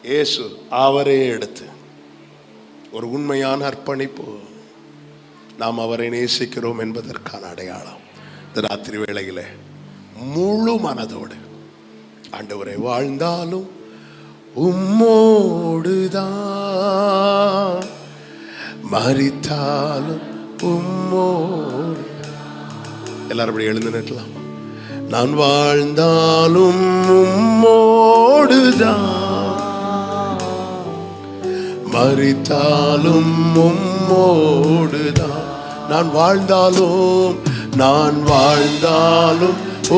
இயேசு அவரே எடுத்து ஒரு உண்மையான அர்ப்பணிப்பு. நாம் அவரை நேசிக்கிறோம் என்பதற்கான அடையாளம். இந்த ராத்திரி வேளையில முழு மனதோடு ஆண்டவரை வாழ்ந்தாலும் உம்மோடுதான், மரித்தாலும் உம்மோடு. எல்லாரும் அப்படி எழுந்து நிற்கலாம். நான் வாழ்ந்தாலும் உம்மோடுதான், மரித்தாலும் உம்மோடுதான். நான் வாழ்ந்தாலும்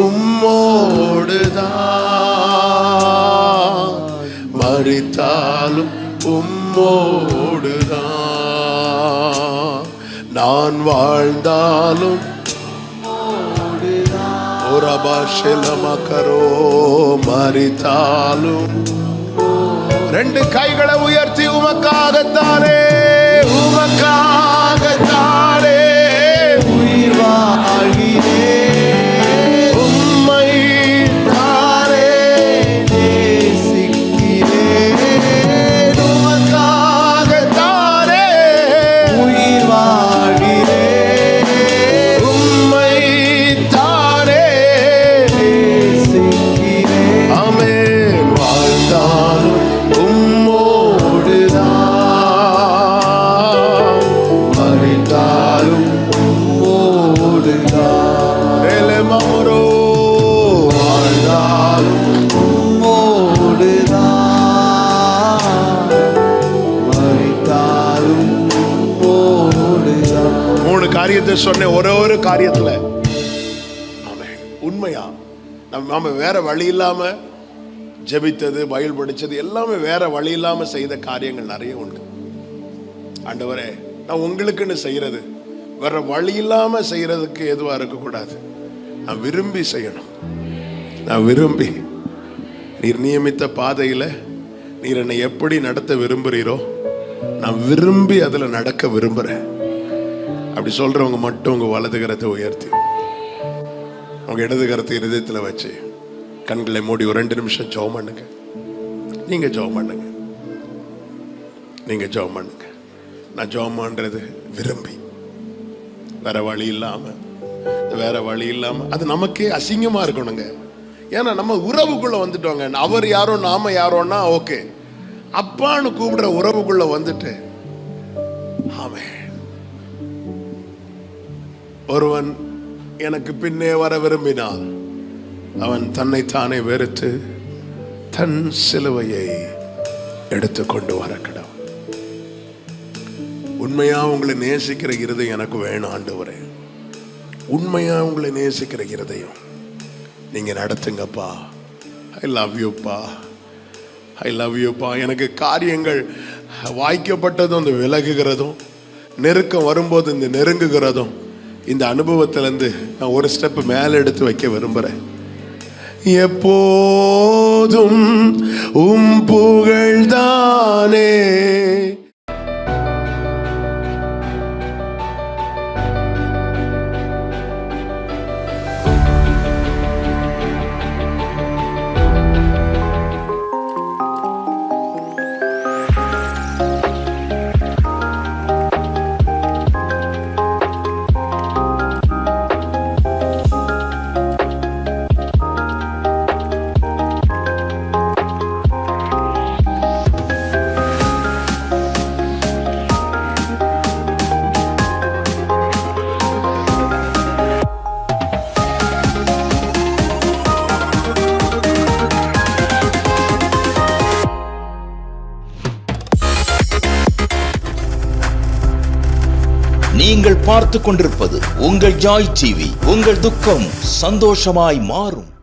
உம்மோடுதான், மரித்தாலும் உம்மோடுதான். நான் வாழ்ந்தாலும் ஒரபாஷலமகரோ, மரித்தாலும். ரெண்டு கைகளை உயர்த்தி உமக்காகத்தானே, உமக்காகத்தானே உயிர் வாழ்கிறே, உம்மை தானே நேசிக்கிறேன், உமக்காகத்தானே உயிர் வாழ்கிறேன், உம்மை தானே நேசிக்கிறேன். ஆமென். வாழ்ந்தாலும் உம்மோடுதான், மரித்தாலும் உம்மோடுதான். எலமமரோ, வாழ்ந்தாலும் உம்மோடுதான், மரித்தாலும் உம்மோடுதான். மூணு காரியத்தை சொன்னேன். ஒரு காரியத்துல ஆமென் உண்மையா நாம வேற வழி இல்லாம ஜெபித்தது, பைபிள் படிச்சது எல்லாமே வேற வழி இல்லாம செய்த காரியங்கள் நிறைய உண்டு. ஆண்டவரே, நான் உங்களுக்குன்னு செய்யறது வேற வழி இல்லாம செய்யறதுக்கு எதுவா இருக்கக்கூடாது. நான் விரும்பி செய்யணும். நான் விரும்பி, நீர் நியமித்த பாதையில நீர் என்னை எப்படி நடத்த விரும்புறீரோ நான் விரும்பி அதுல நடக்க விரும்புறேன். அப்படி சொல்றவங்க மட்டும் உங்க வலது கரத்தை உயர்த்தி உங்க இடது கரத்தை இருதயத்துல வச்சு கண்களை மூடி ஒரு 2 நிமிஷம் ஜெபம் பண்ணுங்க. நீங்க ஜெபம் பண்ணுங்க. நான் ஜெபம் பண்றது விரும்பி, வேற வழி இல்லாம அது நமக்கே அசிங்கமா இருக்கணுங்க. ஏன்னா நம்ம உறவுக்குள்ள வந்துட்டோங்க. அவர் யாரோ நாம யாரோன்னா ஓகே. அப்பான்னு கூப்பிடுற உறவுக்குள்ள வந்துட்டு ஆமென். ஒருவன் எனக்கு பின்னே வர விரும்பினால் அவன் தன்னைத்தானே வெறுத்து தன் சிலுவையை எடுத்துக்கொண்டு வர கடவுள். உண்மையா உங்களை நேசிக்கிற இருதயம் எனக்கு வேணும் ஆண்டவரே. உண்மையா உங்களை நேசிக்கிற இருதயம் நீங்க நடத்துங்கப்பா. I love யூப்பா, I love யூப்பா. எனக்கு காரியங்கள் வாய்க்கப்பட்டதும் இந்த விலகுகிறதும், நெருக்கம் வரும்போது இந்த நெருங்குகிறதும், இந்த அனுபவத்திலிருந்து நான் ஒரு ஸ்டெப் மேல எடுத்து வைக்க விரும்புறேன். எப்போதும் புகழ்தானே. நீங்கள் பார்த்துக் கொண்டிருப்பது உங்கள் ஜாய் டிவி. உங்கள் துக்கம் சந்தோஷமாய் மாறும்.